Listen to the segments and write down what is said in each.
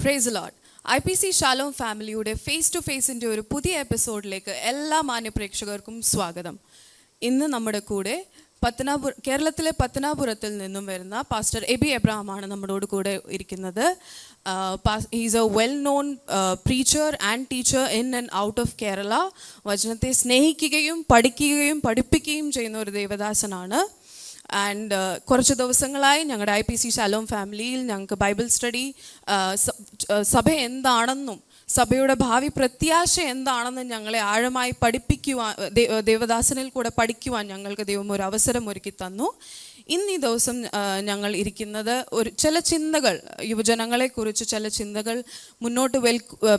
Price Lord. IPC Shalom ഫാമിലിയുടെ face to ഫേസിൻ്റെ ഒരു പുതിയ എപ്പിസോഡിലേക്ക് എല്ലാ മാന്യ പ്രേക്ഷകർക്കും സ്വാഗതം. ഇന്ന് നമ്മുടെ കൂടെ കേരളത്തിലെ പത്തനാപുരത്തിൽ നിന്നും വരുന്ന പാസ്റ്റർ എബി എബ്രഹാമാണ് നമ്മളോട് കൂടെ ഇരിക്കുന്നത്. He's A well known preacher and teacher in and out of Kerala. വചനത്തെ സ്നേഹിക്കുകയും പഠിക്കുകയും പഠിപ്പിക്കുകയും ചെയ്യുന്ന ഒരു ദേവദാസനാണ്. ആൻഡ് കുറച്ച് ദിവസങ്ങളായി ഞങ്ങളുടെ IPC ഷാലോം ഫാമിലിയിൽ ഞങ്ങൾക്ക് ബൈബിൾ സ്റ്റഡി, സഭ എന്താണെന്നും സഭയുടെ ഭാവി പ്രത്യാശ എന്താണെന്ന് ഞങ്ങളെ ആഴമായി പഠിപ്പിക്കുവാൻ, ദേവദാസനിൽ കൂടെ പഠിക്കുവാൻ ഞങ്ങൾക്ക് ദൈവം ഒരു അവസരം ഒരുക്കി തന്നു. ഇന്ന് ഈ ദിവസം ഞങ്ങൾ ഇരിക്കുന്നത് ചില ചിന്തകൾ, യുവജനങ്ങളെക്കുറിച്ച് ചില ചിന്തകൾ മുന്നോട്ട്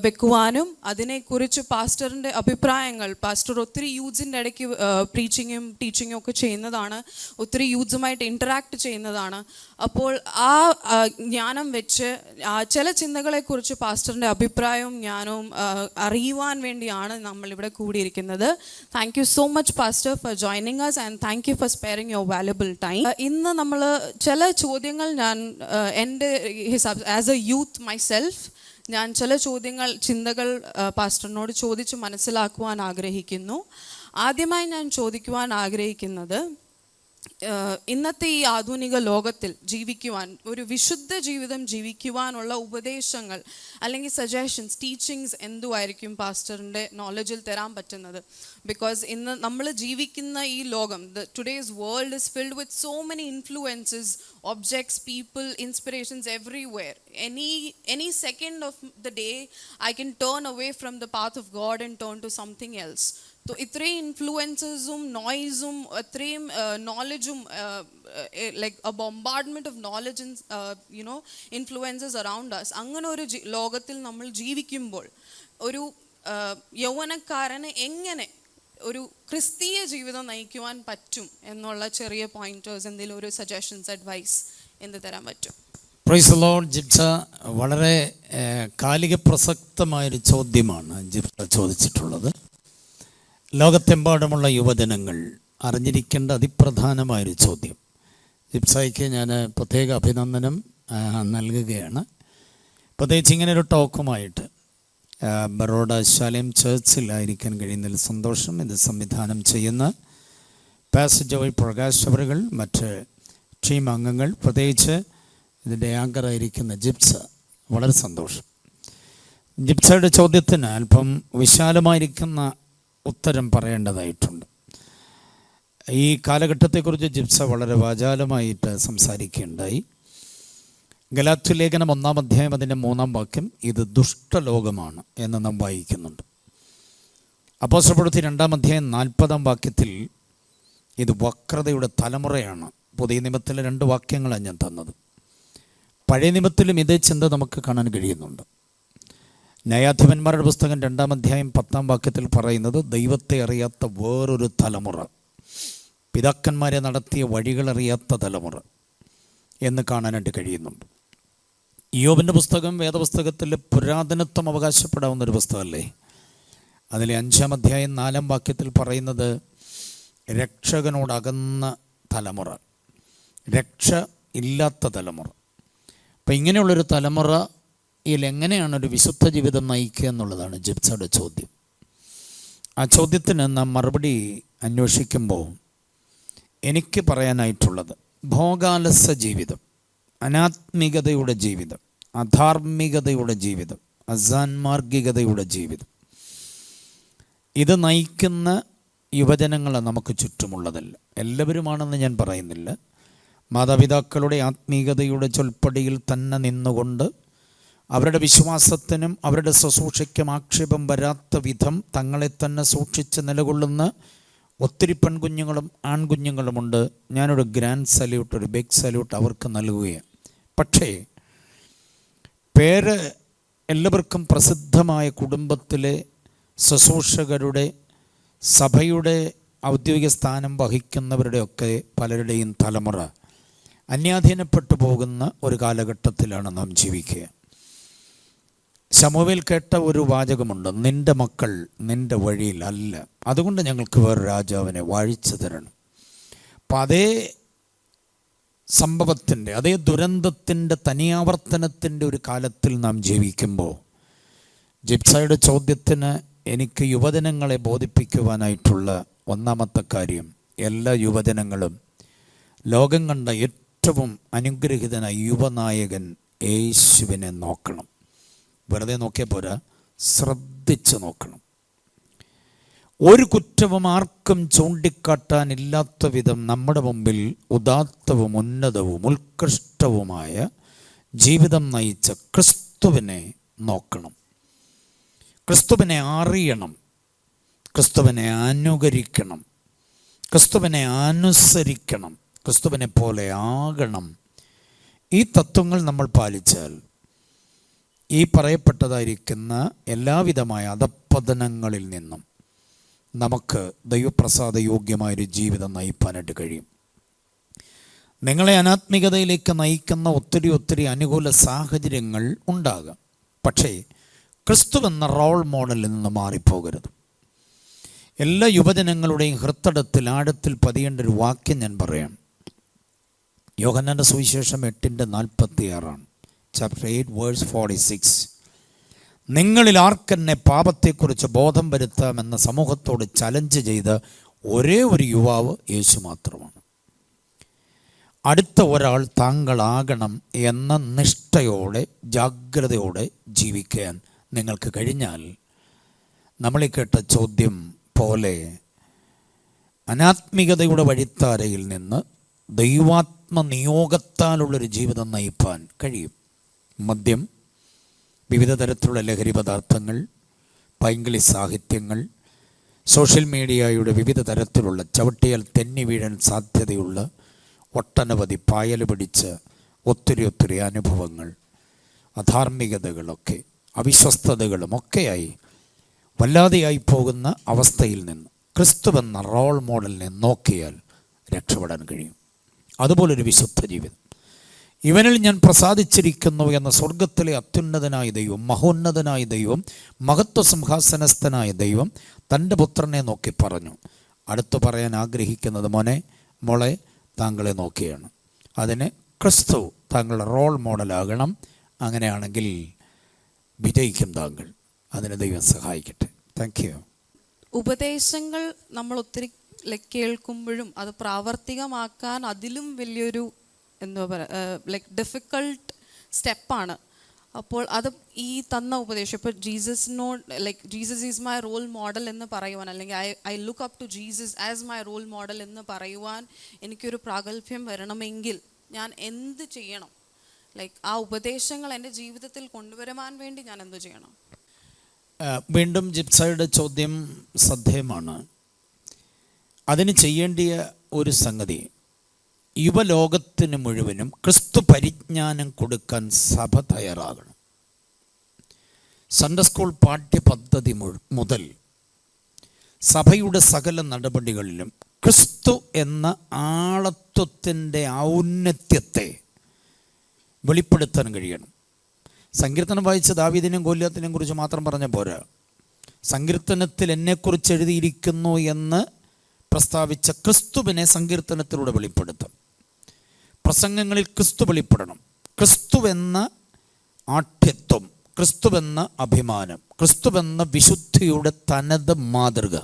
വെക്കുവാനും അതിനെക്കുറിച്ച് പാസ്റ്ററിൻ്റെ അഭിപ്രായങ്ങൾ, പാസ്റ്റർ ഒത്തിരി യൂത്ത്സിൻ്റെ ഇടയ്ക്ക് പ്രീച്ചിങ്ങും ടീച്ചിങ്ങും ഒക്കെ ചെയ്യുന്നതാണ്, ഒത്തിരി യൂത്ത്സുമായിട്ട് ഇൻറ്ററാക്ട് ചെയ്യുന്നതാണ്. അപ്പോൾ ആ ജ്ഞാനം വെച്ച് ചില ചിന്തകളെക്കുറിച്ച് പാസ്റ്ററിൻ്റെ അഭിപ്രായവും ജ്ഞാനവും അറിയുവാൻ വേണ്ടിയാണ് നമ്മളിവിടെ കൂടിയിരിക്കുന്നത്. Thank you so much pastor for joining us and thank you for sparing your valuable time. ഇന്ന് നമ്മൾ ചില ചോദ്യങ്ങൾ, ഞാൻ എൻ്റെ ആസ് എ യൂത്ത് മൈസെൽഫ് ഞാൻ ചില ചിന്തകൾ പാസ്റ്ററിനോട് ചോദിച്ച് മനസ്സിലാക്കുവാൻ ആഗ്രഹിക്കുന്നു. ആദ്യമായി ഞാൻ ചോദിക്കുവാൻ ആഗ്രഹിക്കുന്നത്, ഇന്നത്തെ ഈ ആധുനിക ലോകത്തിൽ ജീവിക്കുവാൻ, ഒരു വിശുദ്ധ ജീവിതം ജീവിക്കുവാനുള്ള ഉപദേശങ്ങൾ അല്ലെങ്കിൽ സജഷൻസ്, ടീച്ചിങ്സ് എന്തുമായിരിക്കും പാസ്റ്ററിൻ്റെ നോളജിൽ തരാൻ പറ്റുന്നത്? ബിക്കോസ് ഇന്ന് നമ്മൾ ജീവിക്കുന്ന ഈ ലോകം, today's world is filled with so many influences, objects, people, inspirations everywhere. Any second of the day I can turn away from the path of God and turn to something else. तो ഇത്രയും ഇൻഫ്ലുവൻസസും നോയ്സും അത്രയും നോളജും, like a bombardment of knowledge and influences around us, അങ്ങനെ ഒരു ലോകത്തിൽ നമ്മൾ ജീവിക്കുമ്പോൾ ഒരു യൗവനക്കാരന് എങ്ങനെ ഒരു ക്രിസ്തീയ ജീവിതം നയിക്കുവാൻ പറ്റും എന്നുള്ള ചെറിയ പോയിന്റേഴ്സ്, എന്തെങ്കിലും ഒരു സജഷൻസ്, അഡ്വൈസ് എന്ത് തരാൻ പറ്റും? Praise the Lord. ജിപ്സ വളരെ കാലിക പ്രസക്തമായൊരു ചോദ്യമാണ് ജിപ്സ ചോദിച്ചിട്ടുള്ളത്. ലോകത്തെമ്പാടുമുള്ള യുവജനങ്ങൾ അറിഞ്ഞിരിക്കേണ്ട അതിപ്രധാനമായൊരു ചോദ്യം. ജിപ്സായിക്ക് ഞാൻ പ്രത്യേക അഭിനന്ദനം നൽകുകയാണ്. പ്രത്യേകിച്ച് ഇങ്ങനൊരു ടോക്കുമായിട്ട് ബറോഡ ശാലേം ചർച്ചിലായിരിക്കാൻ കഴിയുന്നതിൽ സന്തോഷം. ഇത് സംവിധാനം ചെയ്യുന്ന പാസ്റ്റർ ജോയ് പ്രകാശ് അവറുകൾ, മറ്റ് ടീം അംഗങ്ങൾ, പ്രത്യേകിച്ച് ഇതിൻ്റെ ആങ്കറായിരിക്കുന്ന ജിപ്സ, വളരെ സന്തോഷം. ജിപ്സയുടെ ചോദ്യത്തിന് അല്പം വിശാലമായിരിക്കുന്ന ഉത്തരം പറയേണ്ടതായിട്ടുണ്ട്. ഈ കാലഘട്ടത്തെക്കുറിച്ച് ജിപ്സ വളരെ വാചാലമായിട്ട് സംസാരിക്കുകയുണ്ടായി. ഗലാത്യ ലേഖനം 1-ാം അധ്യായം അതിൻ്റെ 3-ാം വാക്യം, ഇത് ദുഷ്ടലോകമാണ് എന്ന് നാം വായിക്കുന്നുണ്ട്. അപ്പോസ്തലപ്രവൃത്തി 2-ാം അധ്യായം 40-ാം വാക്യത്തിൽ ഇത് വക്രതയുടെ തലമുറയാണ്. പുതിയ നിയമത്തിലെ 2 വാക്യങ്ങളാണ് ഞാൻ തന്നത്. പഴയ നിയമത്തിലും ഇതേ ചിന്ത നമുക്ക് കാണാൻ കഴിയുന്നുണ്ട്. ന്യായാധിപന്മാരുടെ പുസ്തകം 2-ാം അധ്യായം 10-ാം വാക്യത്തിൽ പറയുന്നത്, ദൈവത്തെ അറിയാത്ത വേറൊരു തലമുറ, പിതാക്കന്മാരെ നടത്തിയ വഴികളറിയാത്ത തലമുറ എന്ന് കാണാനായിട്ട് കഴിയുന്നുണ്ട്. യോബിൻ്റെ പുസ്തകം വേദപുസ്തകത്തിൽ പുരാതനത്വം അവകാശപ്പെടാവുന്നൊരു പുസ്തകമല്ലേ? അതിലെ 5-ാം അധ്യായം 4-ാം വാക്യത്തിൽ പറയുന്നത് രക്ഷകനോടകന്ന തലമുറ, രക്ഷ ഇല്ലാത്ത തലമുറ. അപ്പം ഇങ്ങനെയുള്ളൊരു തലമുറ എങ്ങനെയാണ് ഒരു വിശുദ്ധ ജീവിതം നയിക്കുക എന്നുള്ളതാണ് ജിപ്സയുടെ ചോദ്യം. ആ ചോദ്യത്തിന് നാം മറുപടി അന്വേഷിക്കുമ്പോൾ എനിക്ക് പറയാനായിട്ടുള്ളത്, ഭോഗാലസ്യ ജീവിതം, അനാത്മികതയുടെ ജീവിതം, അധാർമികതയുടെ ജീവിതം, അസാൻമാർഗികതയുടെ ജീവിതം, ഇത് നയിക്കുന്ന യുവജനങ്ങളെ നമുക്ക് ചുറ്റുമുള്ളതല്ല. എല്ലാവരുമാണെന്ന് ഞാൻ പറയുന്നില്ല. മാതാപിതാക്കളുടെ ആത്മീകതയുടെ ചൊൽപ്പടിയിൽ തന്നെ നിന്നുകൊണ്ട് അവരുടെ വിശ്വാസത്തിനും അവരുടെ ശുശ്രൂഷയ്ക്കും ആക്ഷേപം വരാത്ത വിധം തങ്ങളെ തന്നെ സൂക്ഷിച്ച് നിലകൊള്ളുന്ന ഒത്തിരി പെൺകുഞ്ഞുങ്ങളും ആൺകുഞ്ഞുങ്ങളുമുണ്ട്. ഞാനൊരു ഗ്രാൻഡ് സല്യൂട്ട്, ഒരു ബിഗ് സല്യൂട്ട് അവർക്ക് നൽകുകയാണ്. പക്ഷേ എല്ലാവർക്കും പ്രസിദ്ധമായ കുടുംബത്തിലെ ശുശ്രൂഷകരുടെ, സഭയുടെ ഔദ്യോഗിക സ്ഥാനം വഹിക്കുന്നവരുടെയൊക്കെ പലരുടെയും തലമുറ അന്യാധീനപ്പെട്ടു പോകുന്ന ഒരു കാലഘട്ടത്തിലാണ് നാം ജീവിക്കുക. ശമൂവേൽ കേട്ട ഒരു വാചകമുണ്ട്, നിൻ്റെ മക്കൾ നിൻ്റെ വഴിയിൽ അല്ല, അതുകൊണ്ട് ഞങ്ങൾക്ക് വേറെ രാജാവിനെ വാഴിച്ചു തരണം. അപ്പം അതേ സംഭവത്തിൻ്റെ, അതേ ദുരന്തത്തിൻ്റെ തനിയാവർത്തനത്തിൻ്റെ ഒരു കാലത്തിൽ നാം ജീവിക്കുമ്പോൾ ജിപ്സയുടെ ചോദ്യത്തിന് എനിക്ക് യുവജനങ്ങളെ ബോധിപ്പിക്കുവാനായിട്ടുള്ള ഒന്നാമത്തെ കാര്യം, എല്ലാ യുവജനങ്ങളും ലോകം കണ്ട ഏറ്റവും അനുഗ്രഹീതനായ യുവനായകൻ യേശുവിനെ നോക്കണം. വെറുതെ നോക്കിയാൽ പോരാ, ശ്രദ്ധിച്ച് നോക്കണം. ഒരു കുറ്റവും ആർക്കും ചൂണ്ടിക്കാട്ടാനില്ലാത്ത വിധം നമ്മുടെ മുമ്പിൽ ഉദാത്തവും ഉന്നതവും ഉത്കൃഷ്ടവുമായ ജീവിതം നയിച്ച ക്രിസ്തുവിനെ നോക്കണം. ക്രിസ്തുവിനെ അറിയണം, ക്രിസ്തുവിനെ അനുകരിക്കണം, ക്രിസ്തുവിനെ അനുസരിക്കണം, ക്രിസ്തുവിനെ പോലെ ആകണം. ഈ തത്വങ്ങൾ നമ്മൾ പാലിച്ചാൽ ഈ പറയപ്പെട്ടതായിരിക്കുന്ന എല്ലാവിധമായ അധപ്പതനങ്ങളിൽ നിന്നും നമുക്ക് ദൈവപ്രസാദ യോഗ്യമായൊരു ജീവിതം നയിപ്പാനായിട്ട് കഴിയും. നിങ്ങളെ അനാത്മികതയിലേക്ക് നയിക്കുന്ന ഒത്തിരി അനുകൂല സാഹചര്യങ്ങൾ ഉണ്ടാകാം. പക്ഷേ ക്രിസ്തു എന്ന റോൾ മോഡലിൽ നിന്ന് മാറിപ്പോകരുത്. എല്ലാ യുവജനങ്ങളുടെയും ഹൃത്തടത്തിൽ ആഴത്തിൽ പതിയേണ്ട ഒരു വാക്യം ഞാൻ പറയാം. യോഹന്നാന്റെ സുവിശേഷം 8:46, ചാപ്റ്റർ 8 വേഴ്സ് 46. നിങ്ങളിൽ ആർക്കെന്നെ പാപത്തെക്കുറിച്ച് ബോധം വരുത്താമെന്ന സമൂഹത്തോട് ചലഞ്ച് ചെയ്ത ഒരേ ഒരു യുവാവ് യേശു മാത്രമാണ്. അടുത്ത ഒരാൾ താങ്കളാകണം എന്ന നിഷ്ഠയോടെ ജാഗ്രതയോടെ ജീവിക്കാൻ നിങ്ങൾക്ക് കഴിഞ്ഞാൽ, നമ്മളീ കേട്ട ചോദ്യം പോലെ അനാത്മികതയുടെ വഴിത്താരയിൽ നിന്ന് ദൈവാത്മ നിയോഗത്താലുള്ളൊരു ജീവിതം നയിപ്പാൻ കഴിയും. മദ്യം, വിവിധ തരത്തിലുള്ള ലഹരി പദാർത്ഥങ്ങൾ, പൈങ്കിളി സാഹിത്യങ്ങൾ, സോഷ്യൽ മീഡിയയുടെ വിവിധ തരത്തിലുള്ള ചവിട്ടിയാൽ തെന്നി വീഴാൻ സാധ്യതയുള്ള ഒട്ടനവധി പായൽ പിടിച്ച ഒത്തിരി അനുഭവങ്ങൾ, അധാർമികതകളൊക്കെ അവിശ്വസ്തതകളുമൊക്കെയായി വല്ലാതെയായി പോകുന്ന അവസ്ഥയിൽ നിന്ന് ക്രിസ്തുവെന്ന റോൾ മോഡലിനെ നോക്കിയാൽ രക്ഷപ്പെടാൻ കഴിയും. അതുപോലൊരു വിശുദ്ധ ജീവിതം. ഇവനിൽ ഞാൻ പ്രസാദിച്ചിരിക്കുന്നു എന്ന സ്വർഗത്തിലെ അത്യുന്നതനായ ദൈവം, മഹോന്നതനായ ദൈവം, മഹത്വ സിംഹാസനസ്ഥനായ ദൈവം തൻ്റെ പുത്രനെ നോക്കി പറഞ്ഞു. അടുത്ത് പറയാൻ ആഗ്രഹിക്കുന്നത്, മോളെ താങ്കളെ നോക്കിയാണ്. അതിന് ക്രിസ്തു താങ്കളുടെ റോൾ മോഡലാകണം. അങ്ങനെയാണെങ്കിൽ വിജയിക്കും താങ്കൾ. അതിന് ദൈവം സഹായിക്കട്ടെ. Thank you. ഉപദേശങ്ങൾ നമ്മൾ ഒത്തിരി കേൾക്കുമ്പോഴും അത് പ്രാവർത്തികമാക്കാൻ അതിലും വലിയൊരു എന്താ പറയുക ഡിഫിക്കൾട്ട് സ്റ്റെപ്പാണ്. അപ്പോൾ അത് ഈ തന്ന ഉപദേശം, ഇപ്പോൾ Jesus is my role model എന്ന് പറയുവാൻ, അല്ലെങ്കിൽ I look up to Jesus as my role model എന്ന് പറയുവാൻ എനിക്കൊരു പ്രാഗൽഭ്യം വരണമെങ്കിൽ ഞാൻ എന്ത് ചെയ്യണം? ആ ഉപദേശങ്ങൾ എൻ്റെ ജീവിതത്തിൽ കൊണ്ടുവരുവാൻ വേണ്ടി ഞാൻ എന്ത് ചെയ്യണം? വീണ്ടും ജിപ്സയുടെ ചോദ്യം ശ്രദ്ധേയമാണ്. അതിന് ചെയ്യേണ്ടിയ ഒരു സംഗതി, യുവലോകത്തിന് മുഴുവനും ക്രിസ്തു പരിജ്ഞാനം കൊടുക്കാൻ സഭ തയ്യാറാകണം. സൺഡേ സ്കൂൾ പാഠ്യപദ്ധതി മുതൽ സഭയുടെ സകല നടപടികളിലും ക്രിസ്തു എന്ന ആളത്വത്തിൻ്റെ ഔന്നത്യത്തെ വെളിപ്പെടുത്താൻ കഴിയണം. സങ്കീർത്തനം വായിച്ച ദാവീദിനെയും ഗോലിയാത്തിനെയും കുറിച്ച് മാത്രം പറഞ്ഞ പോരാ. സങ്കീർത്തനത്തിൽ എന്നെക്കുറിച്ച് എഴുതിയിരിക്കുന്നു എന്ന് പ്രസ്താവിച്ച ക്രിസ്തുവിനെ സങ്കീർത്തനത്തിലൂടെ വെളിപ്പെടുത്താം. പ്രസംഗങ്ങളിൽ ക്രിസ്തു വെളിപ്പെടണം. ക്രിസ്തുവെന്ന ആഠ്യത്വം, ക്രിസ്തുവെന്ന അഭിമാനം, ക്രിസ്തുവെന്ന വിശുദ്ധിയുടെ തനത് മാതൃക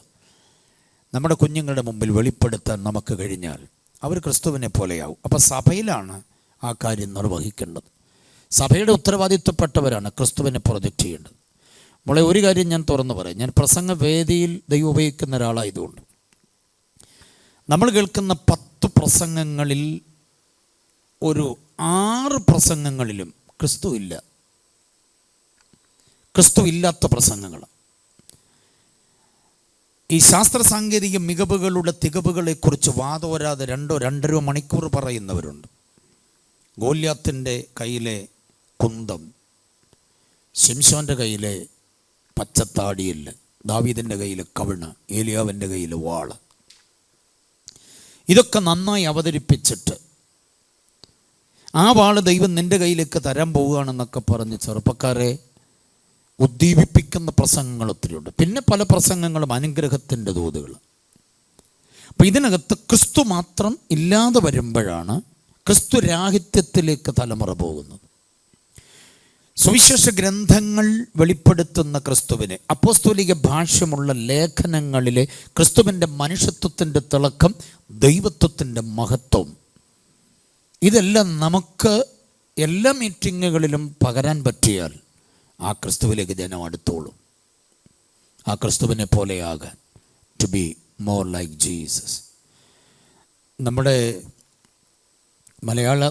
നമ്മുടെ കുഞ്ഞുങ്ങളുടെ മുമ്പിൽ വെളിപ്പെടുത്താൻ നമുക്ക് കഴിഞ്ഞാൽ അവർ ക്രിസ്തുവിനെ പോലെയാവും. അപ്പോൾ സഭയിലാണ് ആ കാര്യം നിർവഹിക്കേണ്ടത്. സഭയുടെ ഉത്തരവാദിത്വപ്പെട്ടവരാണ് ക്രിസ്തുവിനെ പ്രൊജക്റ്റ് ചെയ്യേണ്ടത്. മോളെ, ഒരു കാര്യം ഞാൻ തുറന്നു പറയാം. ഞാൻ പ്രസംഗ വേദിയിൽ ദൈവം ഉപയോഗിക്കുന്ന ഒരാളായതുകൊണ്ട് നമ്മൾ കേൾക്കുന്ന 10 പ്രസംഗങ്ങളിൽ ഒരു 6 പ്രസംഗങ്ങളിലും ക്രിസ്തു ഇല്ല. ക്രിസ്തു ഇല്ലാത്ത പ്രസംഗങ്ങൾ. ഈ ശാസ്ത്ര സാങ്കേതിക മികവുകളുടെ തികവുകളെക്കുറിച്ച് വാദോരാതെ 2-2.5 മണിക്കൂർ പറയുന്നവരുണ്ട്. ഗോല്യാത്തിൻ്റെ കയ്യിലെ കുന്തം, ശിംശോൻ്റെ കയ്യിലെ പച്ചത്താടിയല്ല്, ദാവീദിൻ്റെ കയ്യിലെ കവിണ്, ഏലിയാവിൻ്റെ കയ്യിലെ വാള്, ഇതൊക്കെ നന്നായി അവതരിപ്പിച്ചിട്ട് ആ വാള് ദൈവം നിൻ്റെ കയ്യിലേക്ക് തരാൻ പോവുകയാണെന്നൊക്കെ പറഞ്ഞ് ചെറുപ്പക്കാരെ ഉദ്ദീപിപ്പിക്കുന്ന പ്രസംഗങ്ങൾ ഒത്തിരിയുണ്ട്. പിന്നെ പല പ്രസംഗങ്ങളും അനുഗ്രഹത്തിൻ്റെ തോതുകൾ. അപ്പം ഇതിനകത്ത് ക്രിസ്തു മാത്രം ഇല്ലാതെ വരുമ്പോഴാണ് ക്രിസ്തുരാഹിത്യത്തിലേക്ക് തലമുറ പോകുന്നത്. സുവിശേഷ ഗ്രന്ഥങ്ങൾ വെളിപ്പെടുത്തുന്ന ക്രിസ്തുവിനെ, അപ്പോസ്തോലിക ഭാഷ്യമുള്ള ലേഖനങ്ങളിലെ ക്രിസ്തുവിൻ്റെ മനുഷ്യത്വത്തിൻ്റെ തിളക്കം, ദൈവത്വത്തിൻ്റെ മഹത്വം, ഇതെല്ലാം നമുക്ക് എല്ലാ മീറ്റിങ്ങുകളിലും പകരാൻ പറ്റിയാൽ ആ ക്രിസ്തുവിലേക്ക് ജനം അടുത്തോളും. ആ ക്രിസ്തുവിനെ പോലെയാകാൻ, to be more like Jesus. നമ്മുടെ മലയാള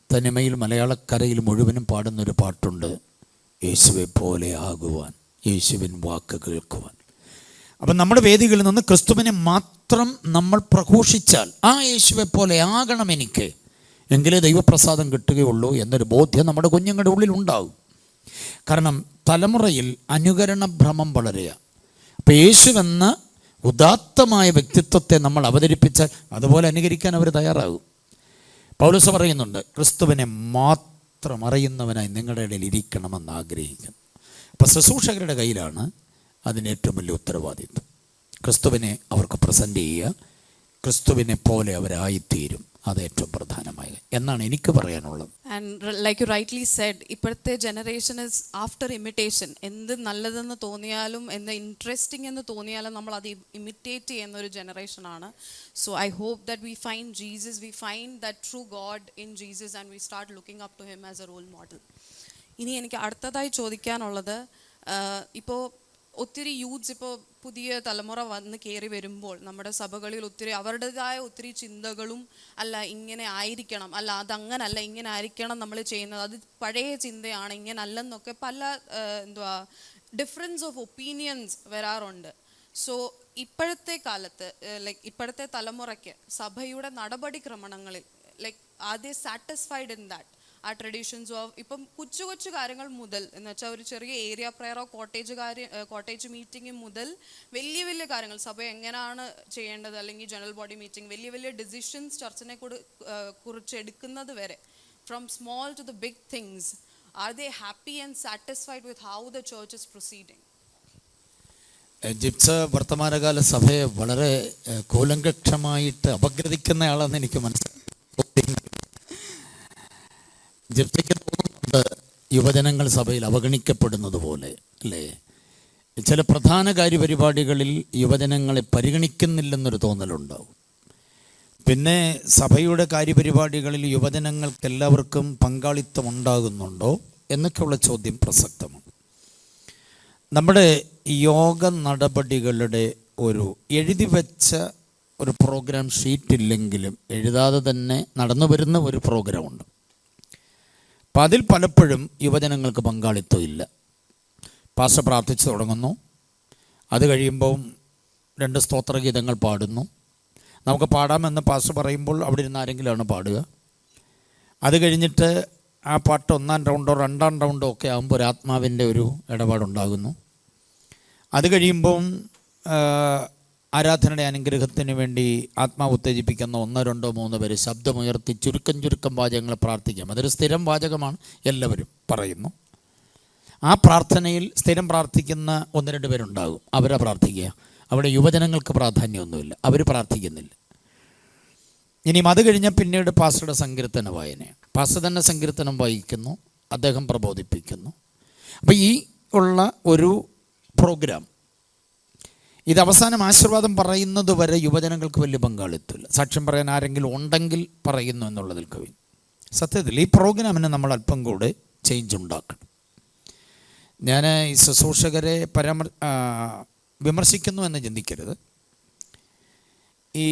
തനിമയിൽ, മലയാളക്കരയിൽ മുഴുവനും പാടുന്നൊരു പാട്ടുണ്ട്, യേശുവെ പോലെ ആകുവാൻ, യേശുവിൻ വാക്ക് കേൾക്കുവാൻ. അപ്പം നമ്മുടെ വേദികളിൽ നിന്ന് ക്രിസ്തുവിനെ മാത്രം നമ്മൾ പ്രഘോഷിച്ചാൽ, ആ യേശുവെ പോലെ ആകണം എനിക്ക്, എങ്കിലേ ദൈവപ്രസാദം കിട്ടുകയുള്ളൂ എന്നൊരു ബോധ്യം നമ്മുടെ കുഞ്ഞുങ്ങളുടെ ഉള്ളിൽ ഉണ്ടാകും. കാരണം തലമുറയിൽ അനുകരണ ഭ്രമം വളരെയാണ്. അപ്പം യേശുവെന്ന ഉദാത്തമായ വ്യക്തിത്വത്തെ നമ്മൾ അവതരിപ്പിച്ചാൽ അതുപോലെ അനുകരിക്കാൻ അവർ തയ്യാറാകും. പൗലോസ് പറയുന്നുണ്ട്, ക്രിസ്തുവിനെ മാത്രം അറിയുന്നവനായി നിങ്ങളുടെ ഇടയിൽ ഇരിക്കണമെന്ന് ആഗ്രഹിക്കുന്നു. അപ്പോൾ ശുശ്രൂഷകരുടെ കയ്യിലാണ് അതിന് ഏറ്റവും വലിയ ഉത്തരവാദിത്വം. ക്രിസ്തുവിനെ അവർക്ക് പ്രസൻറ്റ് ചെയ്യുക, ക്രിസ്തുവിനെ പോലെ അവരായിത്തീരും, അത് ഏറ്റവും പ്രധാനമായ എന്നാണ് എനിക്ക് പറയാനുള്ളത്. And like you rightly said, ഇപ്പോഴത്തെ ജനറേഷൻ ഇസ് ആഫ്റ്റർ ഇമിറ്റേഷൻ. എന്ത് നല്ലതെന്ന് തോന്നിയാലും, എന്ത് ഇൻട്രസ്റ്റിംഗ് എന്ന് തോന്നിയാലും നമ്മൾ അത് ഇമിറ്റേറ്റ് ചെയ്യുന്ന ഒരു ജനറേഷനാണ്. So I hope that we find Jesus, we find that true God in Jesus and we start looking up to him as a role model. ഇനി എനിക്ക് അടുത്തതായി ചോദിക്കാനുള്ളത്, ഇപ്പോൾ ഒത്തിരി യൂത്ത്സ്, ഇപ്പോൾ പുതിയ തലമുറ വന്ന് കയറി വരുമ്പോൾ നമ്മുടെ സഭകളിൽ ഒത്തിരി അവരുടേതായ ഒത്തിരി ചിന്തകളും, അല്ല ഇങ്ങനെ ആയിരിക്കണം, അല്ല അതങ്ങനല്ല ഇങ്ങനെ ആയിരിക്കണം നമ്മൾ ചെയ്യുന്നത്, അത് പഴയ ചിന്തയാണ്, ഇങ്ങനെ അല്ലെന്നൊക്കെ പല ഡിഫറൻസ് ഓഫ് ഒപ്പീനിയൻസ് വരാറുണ്ട്. സോ ഇപ്പോഴത്തെ കാലത്ത്, ഇപ്പോഴത്തെ തലമുറയ്ക്ക് സഭയുടെ നടപടിക്രമങ്ങളിൽ are they satisfied in that? ആ ട്രഡീഷൻസ് ഓഫ് ഇപ്പം കൊച്ചു കൊച്ചു കാര്യങ്ങൾ മുതൽ, എന്ന് വെച്ചാൽ ഒരു ചെറിയ ഏരിയ പ്രയറോ കോട്ടേജ് മീറ്റിംഗ് മുതൽ വലിയ വലിയ കാര്യങ്ങൾ, സഭ എങ്ങനെയാണ് ചെയ്യേണ്ടത്, അല്ലെങ്കിൽ ജനറൽ ബോഡി മീറ്റിംഗ്, വലിയ വലിയ ഡിസിഷൻസ് ചർച്ചിനെ കുറിച്ച് എടുക്കുന്നത് വരെ, from small to the big things, are they happy and satisfied with how the church is proceeding? Jipsa വർത്തമാനകാല സഭയെ വളരെ കൂലങ്കക്ഷമായിട്ട് അപഗ്രഥിക്കുന്നയാളെന്ന് എനിക്ക് മനസ്സിലായി. ജിപ്സിക്ക് തോന്നുന്നുണ്ട് യുവജനങ്ങൾ സഭയിൽ അവഗണിക്കപ്പെടുന്നത് പോലെ, അല്ലേ? ചില പ്രധാന കാര്യപരിപാടികളിൽ യുവജനങ്ങളെ പരിഗണിക്കുന്നില്ലെന്നൊരു തോന്നലുണ്ടാവും. പിന്നെ സഭയുടെ കാര്യപരിപാടികളിൽ യുവജനങ്ങൾക്ക് എല്ലാവർക്കും പങ്കാളിത്തം ഉണ്ടാകുന്നുണ്ടോ എന്നൊക്കെയുള്ള ചോദ്യം പ്രസക്തമാണ്. നമ്മുടെ യോഗ നടപടികളുടെ ഒരു എഴുതി വെച്ച ഒരു പ്രോഗ്രാം ഷീറ്റ് ഇല്ലെങ്കിലും എഴുതാതെ തന്നെ നടന്നു വരുന്ന ഒരു പ്രോഗ്രാമുണ്ട്. അപ്പം അതിൽ പലപ്പോഴും യുവജനങ്ങൾക്ക് പങ്കാളിത്തം ഇല്ല. പാസ്റ്റർ പ്രാർത്ഥിച്ച് തുടങ്ങുന്നു, അത് കഴിയുമ്പോൾ 2 സ്തോത്രഗീതങ്ങൾ പാടുന്നു. നമുക്ക് പാടാമെന്ന് പാസ്റ്റർ പറയുമ്പോൾ അവിടെ ഇരുന്ന് ആരെങ്കിലുമാണ് പാടുക. അത് കഴിഞ്ഞിട്ട് ആ പാട്ട് 1-ാം റൗണ്ടോ 2-ാം റൗണ്ടോ ഒക്കെ ആകുമ്പോൾ ഒരു ആത്മാവിൻ്റെ ഒരു ഇടപാടുണ്ടാകുന്നു. അത് കഴിയുമ്പം ആരാധനയുടെ അനുഗ്രഹത്തിന് വേണ്ടി ആത്മാവ് ഉത്തേജിപ്പിക്കുന്ന 1, 2, 3 പേര് ശബ്ദമുയർത്തി ചുരുക്കം വാചകങ്ങൾ പ്രാർത്ഥിക്കാം. അതൊരു സ്ഥിരം വാചകമാണ്, എല്ലാവരും പറയുന്നു. ആ പ്രാർത്ഥനയിൽ സ്ഥിരം പ്രാർത്ഥിക്കുന്ന 1-2 പേരുണ്ടാകും, അവരാ പ്രാർത്ഥിക്കുക. അവിടെ യുവജനങ്ങൾക്ക് പ്രാധാന്യമൊന്നുമില്ല, അവർ പ്രാർത്ഥിക്കുന്നില്ല. ഇനിയും അത് കഴിഞ്ഞാൽ പിന്നീട് പാസ്റ്ററുടെ സങ്കീർത്തന വായനയാണ്. പാസ്റ്റർ തന്നെ സങ്കീർത്തനം വായിക്കുന്നു, അദ്ദേഹം പ്രബോധിപ്പിക്കുന്നു. അപ്പോൾ ഈ ഉള്ള ഒരു പ്രോഗ്രാം, ഇത് അവസാനം ആശീർവാദം പറയുന്നത് വരെ യുവജനങ്ങൾക്ക് വലിയ പങ്കാളിത്തമില്ല. സാക്ഷ്യം പറയാൻ ആരെങ്കിലും ഉണ്ടെങ്കിൽ പറയുന്നു എന്നുള്ളതിൽ കവി. സത്യത്തിൽ ഈ പ്രോഗ്രാമിന് നമ്മൾ അല്പം കൂടെ ചേഞ്ച് ഉണ്ടാക്കണം. ഞാൻ ഈ ശുശ്രൂഷകരെ വിമർശിക്കുന്നു എന്ന് ചിന്തിക്കരുത്. ഈ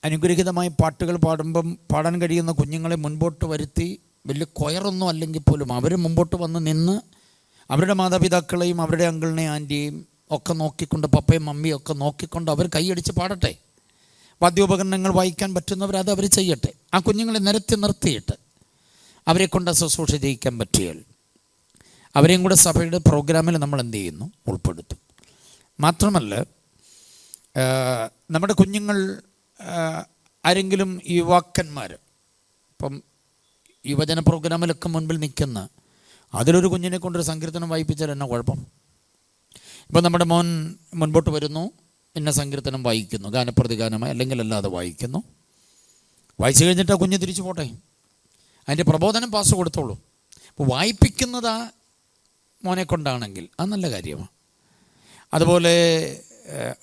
അനുഗ്രഹീതമായ പാട്ടുകൾ പാടുമ്പം പാടാൻ കഴിയുന്ന കുഞ്ഞുങ്ങളെ മുൻപോട്ട് വരുത്തി, വലിയ കൊയറൊന്നും അല്ലെങ്കിൽ പോലും അവർ മുമ്പോട്ട് വന്ന് നിന്ന് അവരുടെ മാതാപിതാക്കളെയും അവരുടെ അങ്കിളിനെയും ആൻറ്റിയെയും ഒക്കെ നോക്കിക്കൊണ്ട്, പപ്പയും മമ്മിയും ഒക്കെ നോക്കിക്കൊണ്ട് അവർ കൈയടിച്ച് പാടട്ടെ. വാദ്യോപകരണങ്ങൾ വായിക്കാൻ പറ്റുന്നവർ അത് അവർ ചെയ്യട്ടെ. ആ കുഞ്ഞുങ്ങളെ നിരത്തി നിർത്തിയിട്ട് അവരെ കൊണ്ട് ശുശ്രൂഷ ചെയ്യിക്കാൻ പറ്റിയാൽ അവരെയും കൂടെ സഭയുടെ പ്രോഗ്രാമിൽ നമ്മൾ എന്ത് ചെയ്യുന്നു, ഉൾപ്പെടുത്തും. മാത്രമല്ല, നമ്മുടെ കുഞ്ഞുങ്ങൾ ആരെങ്കിലും യുവാക്കന്മാർ ഇപ്പം യുവജന പ്രോഗ്രാമിലൊക്കെ മുൻപിൽ നിൽക്കുന്ന അതിലൊരു കുഞ്ഞിനെ കൊണ്ടൊരു സങ്കീർത്തനം വായിപ്പിച്ചാൽ എന്നാ കുഴപ്പം? ഇപ്പം നമ്മുടെ മോൻ മുൻപോട്ട് വരുന്നു, ഇന്ന സങ്കീർത്തനം വായിക്കുന്നു, ഗാനപ്രതിഗാനമായി അല്ലെങ്കിൽ അല്ലാതെ വായിക്കുന്നു. വായിച്ചു കഴിഞ്ഞിട്ട് ആ കുഞ്ഞ് തിരിച്ചു പോട്ടെ, അതിൻ്റെ പ്രബോധനം പാസ് കൊടുത്തോളൂ. അപ്പോൾ വായിപ്പിക്കുന്നത് ആ മോനെ കൊണ്ടാണെങ്കിൽ അത് നല്ല കാര്യമാണ്. അതുപോലെ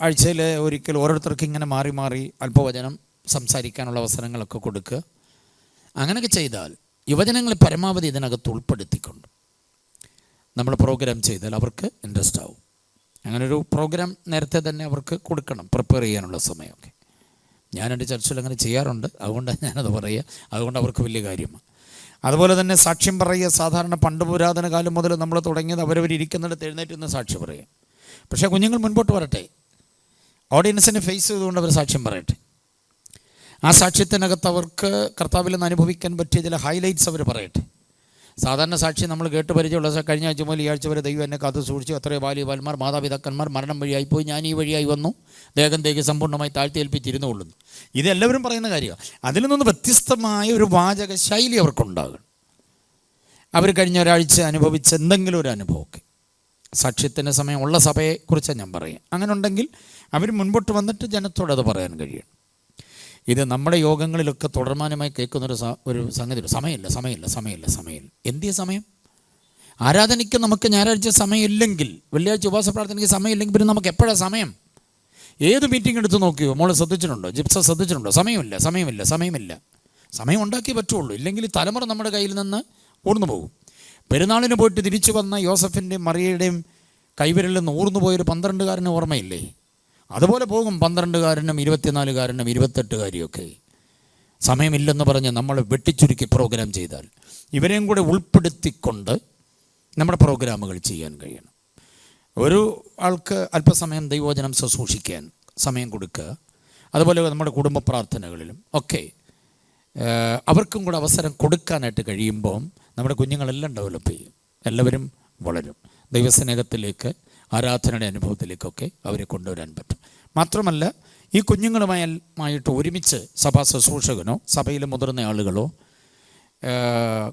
ആഴ്ചയിൽ ഒരിക്കൽ ഓരോരുത്തർക്ക് ഇങ്ങനെ മാറി മാറി അല്പവചനം സംസാരിക്കാനുള്ള അവസരങ്ങളൊക്കെ കൊടുക്കുക. അങ്ങനെയൊക്കെ ചെയ്താൽ യുവജനങ്ങളെ പരമാവധി ഇതിനകത്ത് ഉൾപ്പെടുത്തിക്കൊണ്ട് നമ്മൾ പ്രോഗ്രാം ചെയ്താൽ അവർക്ക് ഇൻട്രസ്റ്റ് ആവും. അങ്ങനൊരു പ്രോഗ്രാം നേരത്തെ തന്നെ അവർക്ക് കൊടുക്കണം, പ്രിപ്പയർ ചെയ്യാനുള്ള സമയമൊക്കെ. ഞാൻ എൻ്റെ ചർച്ചിൽ അങ്ങനെ ചെയ്യാറുണ്ട്, അതുകൊണ്ടാണ് ഞാനത് പറയുക. അതുകൊണ്ട് അവർക്ക് വലിയ കാര്യമാണ്. അതുപോലെ തന്നെ സാക്ഷ്യം പറയുക. സാധാരണ പണ്ട് പുരാതന കാലം മുതൽ നമ്മൾ തുടങ്ങിയത് അവരവരിയ്ക്കുന്നിടത്ത് എഴുന്നേറ്റ് നിന്ന് സാക്ഷ്യം പറയുക. പക്ഷേ കുഞ്ഞുങ്ങൾ മുൻപോട്ട് വരട്ടെ, ഓഡിയൻസിനെ ഫേസ് ചെയ്തുകൊണ്ട് അവർ സാക്ഷ്യം പറയട്ടെ. ആ സാക്ഷ്യത്തിനകത്ത് അവർക്ക് കർത്താവിൽ നിന്ന് അനുഭവിക്കാൻ പറ്റിയ ചില ഹൈലൈറ്റ്സ് അവർ പറയട്ടെ. സാധാരണ സാക്ഷി നമ്മൾ കേട്ട് പരിചയമുള്ള കഴിഞ്ഞ ആഴ്ച മുതൽ ഈ ആഴ്ച വരെ ദൈവം എന്നെ കാത്തു സൂക്ഷിച്ചു, എത്രയോ ബാല്യവാന്മാർ മാതാപിതാക്കന്മാർ മരണം വഴിയായിപ്പോയി, ഞാൻ ഈ വഴിയായി വന്നു, ദേഹത്തേക്ക് സമ്പൂർണ്ണമായി താഴ്ത്തിയേൽപ്പിച്ചിരുന്നു കൊള്ളുന്നു. ഇതെല്ലാവരും പറയുന്ന കാര്യമാണ്. അതിൽ നിന്ന് വ്യത്യസ്തമായ ഒരു വാചക ശൈലി അവർക്കുണ്ടാകണം. അവർ കഴിഞ്ഞ ഒരാഴ്ച അനുഭവിച്ച എന്തെങ്കിലും ഒരു അനുഭവമൊക്കെ, സാക്ഷ്യത്തിൻ്റെ സമയമുള്ള സഭയെക്കുറിച്ചാണ് ഞാൻ പറയുക. അങ്ങനെ ഉണ്ടെങ്കിൽ അവർ മുൻപോട്ട് വന്നിട്ട് ജനത്തോട് അത് പറയാൻ കഴിയണം. ഇത് നമ്മുടെ യോഗങ്ങളിലൊക്കെ തുടർമാനമായി കേൾക്കുന്നൊരു സംഗതി. സമയമില്ല. എന്തിയ സമയം? ആരാധനയ്ക്ക് നമുക്ക് ഞായറാഴ്ച സമയമില്ലെങ്കിൽ, വെള്ളിയാഴ്ച ഉപവാസ പ്രാർത്ഥനയ്ക്ക് സമയമില്ലെങ്കിൽ പിന്നെ നമുക്ക് എപ്പോഴാണ് സമയം? ഏത് മീറ്റിംഗ് എടുത്ത് നോക്കിയോ? മോളെ ശ്രദ്ധിച്ചിട്ടുണ്ടോ? ജിപ്സ ശ്രദ്ധിച്ചിട്ടുണ്ടോ? സമയമില്ല. സമയം ഉണ്ടാക്കിയേ പറ്റുള്ളൂ. ഇല്ലെങ്കിൽ തലമുറ നമ്മുടെ കയ്യിൽ നിന്ന് ഊർന്നു പോകും. പെരുന്നാളിന് പോയിട്ട് തിരിച്ചു വന്ന യോസഫിൻ്റെയും മറിയയുടെയും കൈവിരലിൽ നിന്ന് ഊർന്നു പോയൊരു 12-കാരന് ഓർമ്മയില്ലേ? അതുപോലെ പോകും 12-കാരനും 24-കാരനും 28-കാരിയൊക്കെ. സമയമില്ലെന്ന് പറഞ്ഞ് നമ്മൾ വെട്ടിച്ചുരുക്കി പ്രോഗ്രാം ചെയ്താൽ ഇവരെയും കൂടെ ഉൾപ്പെടുത്തിക്കൊണ്ട് നമ്മുടെ പ്രോഗ്രാമുകൾ ചെയ്യാൻ കഴിയണം. ഒരു ആൾക്ക് അല്പസമയം ദൈവവചനം ശുശ്രൂഷിക്കാൻ സമയം കൊടുക്കുക. അതുപോലെ നമ്മുടെ കുടുംബ പ്രാർത്ഥനകളിലും ഒക്കെ അവർക്കും കൂടെ അവസരം കൊടുക്കാനായിട്ട് കഴിയുമ്പോൾ നമ്മുടെ കുഞ്ഞുങ്ങളെല്ലാം ഡെവലപ്പ് ചെയ്യും, എല്ലാവരും വളരും. ദൈവസ്നേഹത്തിലേക്ക്, ആരാധനയുടെ അനുഭവത്തിലേക്കൊക്കെ അവരെ കൊണ്ടുവരാൻ പറ്റും. മാത്രമല്ല, ഈ കുഞ്ഞുങ്ങളുമായിട്ട് ഒരുമിച്ച് സഭാ ശുശ്രൂഷകനോ സഭയിലെ മുതിർന്ന ആളുകളോ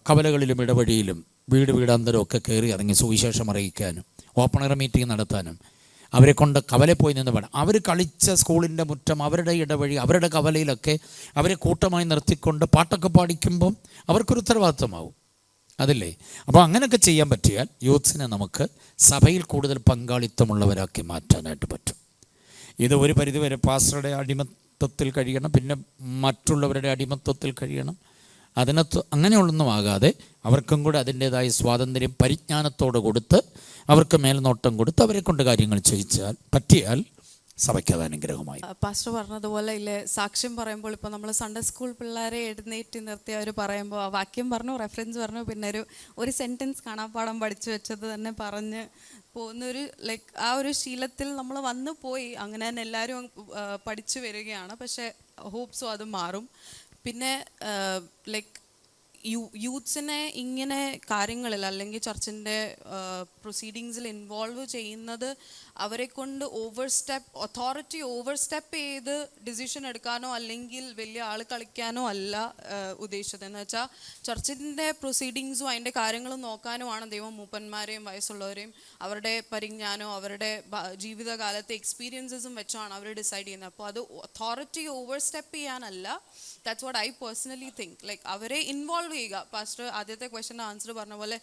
കവലകളിലും ഇടവഴിയിലും വീടാന്തരവും ഒക്കെ കയറി ഇറങ്ങി സുവിശേഷം അറിയിക്കാനും ഓപ്പണർ മീറ്റിംഗ് നടത്താനും അവരെ കൊണ്ട് കവലയിൽ പോയി നിന്ന് വേണം. അവർ കളിച്ച സ്കൂളിൻ്റെ മുറ്റം, അവരുടെ ഇടവഴി, അവരുടെ കവലയിലൊക്കെ അവരെ കൂട്ടമായി നിർത്തിക്കൊണ്ട് പാട്ടൊക്കെ പാടിക്കുമ്പം അവർക്കൊരു ഉത്തരവാദിത്വമാവും, അതല്ലേ? അപ്പോൾ അങ്ങനെയൊക്കെ ചെയ്യാൻ പറ്റിയാൽ യൂത്ത്സിനെ നമുക്ക് സഭയിൽ കൂടുതൽ പങ്കാളിത്തമുള്ളവരാക്കി മാറ്റാനായിട്ട് പറ്റും. ഇത് ഒരു പരിധിവരെ പാസ്റ്ററുടെ അടിമത്വത്തിൽ കഴിയണം, പിന്നെ മറ്റുള്ളവരുടെ അടിമത്വത്തിൽ കഴിയണം. അതിനകത്ത് അങ്ങനെയുള്ളൊന്നും ആകാതെ അവർക്കും കൂടെ അതിൻ്റേതായ സ്വാതന്ത്ര്യം പരിജ്ഞാനത്തോട് കൊടുത്ത് അവർക്ക് മേൽനോട്ടം കൊടുത്ത് അവരെ കൊണ്ട് കാര്യങ്ങൾ ചെയ്യിച്ചാൽ പറ്റിയാൽ സഭയ്ക്ക് അത് അനുഗ്രഹമായി. പാസ്റ്റർ പറഞ്ഞതുപോലെ ഇല്ലേ, സാക്ഷ്യം പറയുമ്പോൾ ഇപ്പോൾ നമ്മൾ സൺഡേ സ്കൂൾ പിള്ളേരെ എഴുന്നേറ്റ് നിർത്തി അവർ പറയുമ്പോൾ ആ വാക്യം പറഞ്ഞു, റെഫറൻസ് പറഞ്ഞു, പിന്നെ ഒരു സെൻറ്റൻസ് കാണാപ്പാടം പഠിച്ചു വെച്ചത് തന്നെ പറഞ്ഞ് പോകുന്നൊരു ആ ഒരു ശീലത്തിൽ നമ്മൾ വന്നു പോയി. അങ്ങനെ തന്നെ എല്ലാവരും പഠിച്ചു വരികയാണ്. പക്ഷേ ഹോപ്സോ അത് മാറും. പിന്നെ യൂത്ത്സിനെ ഇങ്ങനെ കാര്യങ്ങളിൽ അല്ലെങ്കിൽ ചർച്ചിൻ്റെ പ്രൊസീഡിങ്സിൽ ഇൻവോൾവ് ചെയ്യുന്നത് അവരെ കൊണ്ട് അതോറിറ്റി ഓവർ സ്റ്റെപ്പ് ചെയ്ത് ഡിസിഷൻ എടുക്കാനോ അല്ലെങ്കിൽ വലിയ ആൾ കളിക്കാനോ അല്ല ഉദ്ദേശിച്ചത്. എന്ന് വെച്ചാൽ ചർച്ചിൻ്റെ പ്രൊസീഡിങ്സും അതിൻ്റെ കാര്യങ്ങളും നോക്കാനുമാണ് ദൈവം മൂപ്പന്മാരെയും വയസ്സുള്ളവരെയും അവരുടെ പരിജ്ഞാനവും അവരുടെ ജീവിതകാലത്തെ എക്സ്പീരിയൻസസും വെച്ചാണ് അവർ ഡിസൈഡ് ചെയ്യുന്നത്. അപ്പോൾ അത് അതോറിറ്റി ഓവർ സ്റ്റെപ്പ് ചെയ്യാനല്ല. That's what I personally think. അവരെ ഇൻവോൾവ് ചെയ്യുക. പാസ്റ്റർ ആദ്യത്തെ ക്വസ്റ്റ്യൻ്റെ ആൻസർ പറഞ്ഞ പോലെ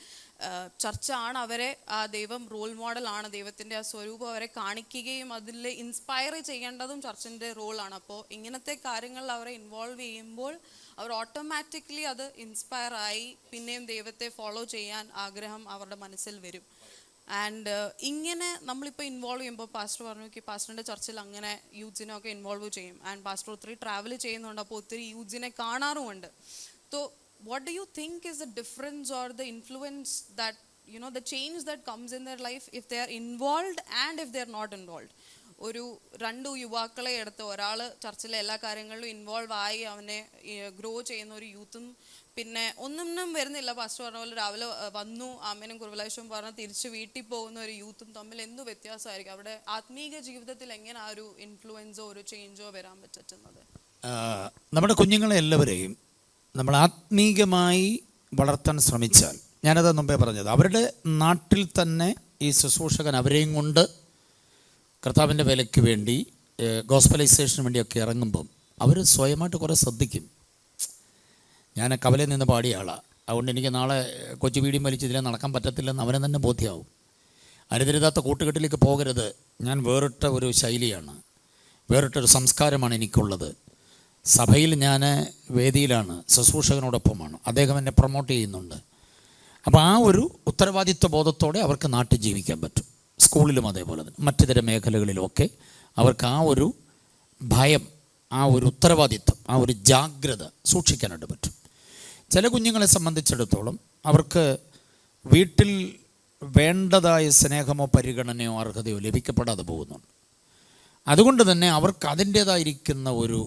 ചർച്ചാണ് അവരെ, ആ ദൈവം റോൾ മോഡലാണ്, ദൈവത്തിൻ്റെ ആ സ്വരൂപം അവരെ കാണിക്കുകയും അതിൽ ഇൻസ്പയർ ചെയ്യേണ്ടതും ചർച്ചിൻ്റെ റോളാണ്. അപ്പോൾ ഇങ്ങനത്തെ കാര്യങ്ങളിൽ അവരെ ഇൻവോൾവ് ചെയ്യുമ്പോൾ അവർ ഓട്ടോമാറ്റിക്കലി അത് ഇൻസ്പയർ ആയി പിന്നെയും ദൈവത്തെ ഫോളോ ചെയ്യാൻ ആഗ്രഹം അവരുടെ മനസ്സിൽ വരും. ആൻഡ് ഇങ്ങനെ നമ്മളിപ്പോൾ ഇൻവോൾവ് ചെയ്യുമ്പോൾ പാസ്റ്റർ പറഞ്ഞു പാസ്റ്ററിൻ്റെ ചർച്ചിൽ അങ്ങനെ യൂത്ത്സിനെ ഒക്കെ ഇൻവോൾവ് ചെയ്യും. ആൻഡ് പാസ്റ്റർ ഒത്തിരി ട്രാവൽ ചെയ്യുന്നുണ്ട്, അപ്പോൾ ഒത്തിരി യൂത്ത്സിനെ കാണാറുമുണ്ട്. So what do you think is the difference or the influence that, you know, the change that comes in their life if they are involved and if they are not involved? ഒരു 2 യുവാക്കളെ എടുത്ത് ഒരാൾ ചർച്ചിലെ എല്ലാ കാര്യങ്ങളിലും involve ആയി അവനെ grow ചെയ്യുന്ന ഒരു യൂത്തും പിന്നെ ഒന്നും വരുന്നില്ല, പാസ്റ്റർ പറഞ്ഞ പോലെ രാവിലെ വന്നു ആമേനും കുർബലാശവും പറഞ്ഞ് തിരിച്ച് വീട്ടിൽ പോകുന്ന ഒരു യൂത്തും തമ്മിൽ എന്ത് വ്യത്യാസമായിരിക്കും? അവിടെ ആത്മീക ജീവിതത്തിൽ എങ്ങനെ ആ ഒരു ഇൻഫ്ലുവൻസോ ഒരു ചേഞ്ചോ വരാൻ പറ്റുന്നത്? നമ്മുടെ കുഞ്ഞുങ്ങളെ എല്ലാവരെയും നമ്മൾ ആത്മീകമായി വളർത്താൻ ശ്രമിച്ചാൽ, ഞാനത് മുമ്പേ പറഞ്ഞത്, അവരുടെ നാട്ടിൽ തന്നെ ഈ ശുശ്രൂഷകൻ അവരെയും കൊണ്ട് കർത്താവിൻ്റെ വേലയ്ക്ക് വേണ്ടി ഗോസ്പലൈസേഷന് വേണ്ടിയൊക്കെ ഇറങ്ങുമ്പം അവർ സ്വയമായിട്ട് കുറേ ശ്രദ്ധിക്കും. ഞാൻ കവലയിൽ നിന്ന് പാടിയ ആളാണ്. അതുകൊണ്ട് എനിക്ക് നാളെ കൊച്ചു വീടിയും വലിച്ച് ഇതിലെ നടക്കാൻ പറ്റത്തില്ലെന്ന് അവനെ തന്നെ ബോധ്യമാവും. അരുതരുതാത്ത കൂട്ടുകെട്ടിലേക്ക് പോകരുത്. ഞാൻ വേറിട്ട ഒരു ശൈലിയാണ്, വേറിട്ടൊരു സംസ്കാരമാണ് എനിക്കുള്ളത്. സഭയിൽ ഞാൻ വേദിയിലാണ്, ശുശ്രൂഷകനോടൊപ്പമാണ്. അദ്ദേഹം എന്നെ പ്രൊമോട്ട് ചെയ്യുന്നുണ്ട്. അപ്പോൾ ആ ഒരു ഉത്തരവാദിത്വ ബോധത്തോടെ അവർക്ക് നാട്ടിൽ ജീവിക്കാൻ പറ്റും. സ്കൂളിലും അതേപോലെ തന്നെ മറ്റിതര മേഖലകളിലുമൊക്കെ അവർക്ക് ആ ഒരു ഭയം, ആ ഒരു ഉത്തരവാദിത്വം, ആ ഒരു ജാഗ്രത സൂക്ഷിക്കാനായിട്ട് പറ്റും. ചില കുഞ്ഞുങ്ങളെ സംബന്ധിച്ചിടത്തോളം അവർക്ക് വീട്ടിൽ വേണ്ടതായ സ്നേഹമോ പരിഗണനയോ അർഹതയോ ലഭിക്കപ്പെടാതെ പോകുന്നുണ്ട്. അതുകൊണ്ട് തന്നെ അവർക്ക് അതിൻ്റേതായിരിക്കുന്ന ഒരു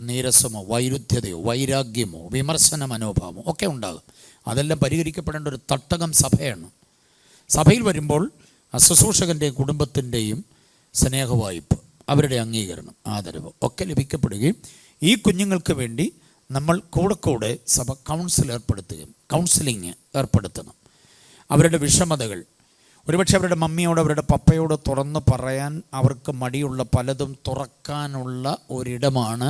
നീരസമോ വൈരുദ്ധ്യതയോ വൈരാഗ്യമോ വിമർശന മനോഭാവമോ ഒക്കെ ഉണ്ടാകും. അതെല്ലാം പരിഹരിക്കപ്പെടേണ്ട ഒരു തട്ടകം സഭയാണ്. സഭയിൽ വരുമ്പോൾ ശുശ്രൂഷകൻ്റെയും കുടുംബത്തിൻ്റെയും സ്നേഹവായ്പ്, അവരുടെ അംഗീകരണം, ആദരവ് ഒക്കെ ലഭിക്കപ്പെടുകയും ഈ കുഞ്ഞുങ്ങൾക്ക് വേണ്ടി നമ്മൾ കൂടെ സഭ കൗൺസിലിംഗ് ഏർപ്പെടുത്തണം. അവരുടെ വിഷമതകൾ ഒരുപക്ഷെ അവരുടെ മമ്മിയോട് അവരുടെ പപ്പയോട് തുറന്ന് പറയാൻ അവർക്ക് മടിയുള്ള പലതും തുറക്കാനുള്ള ഒരിടമാണ്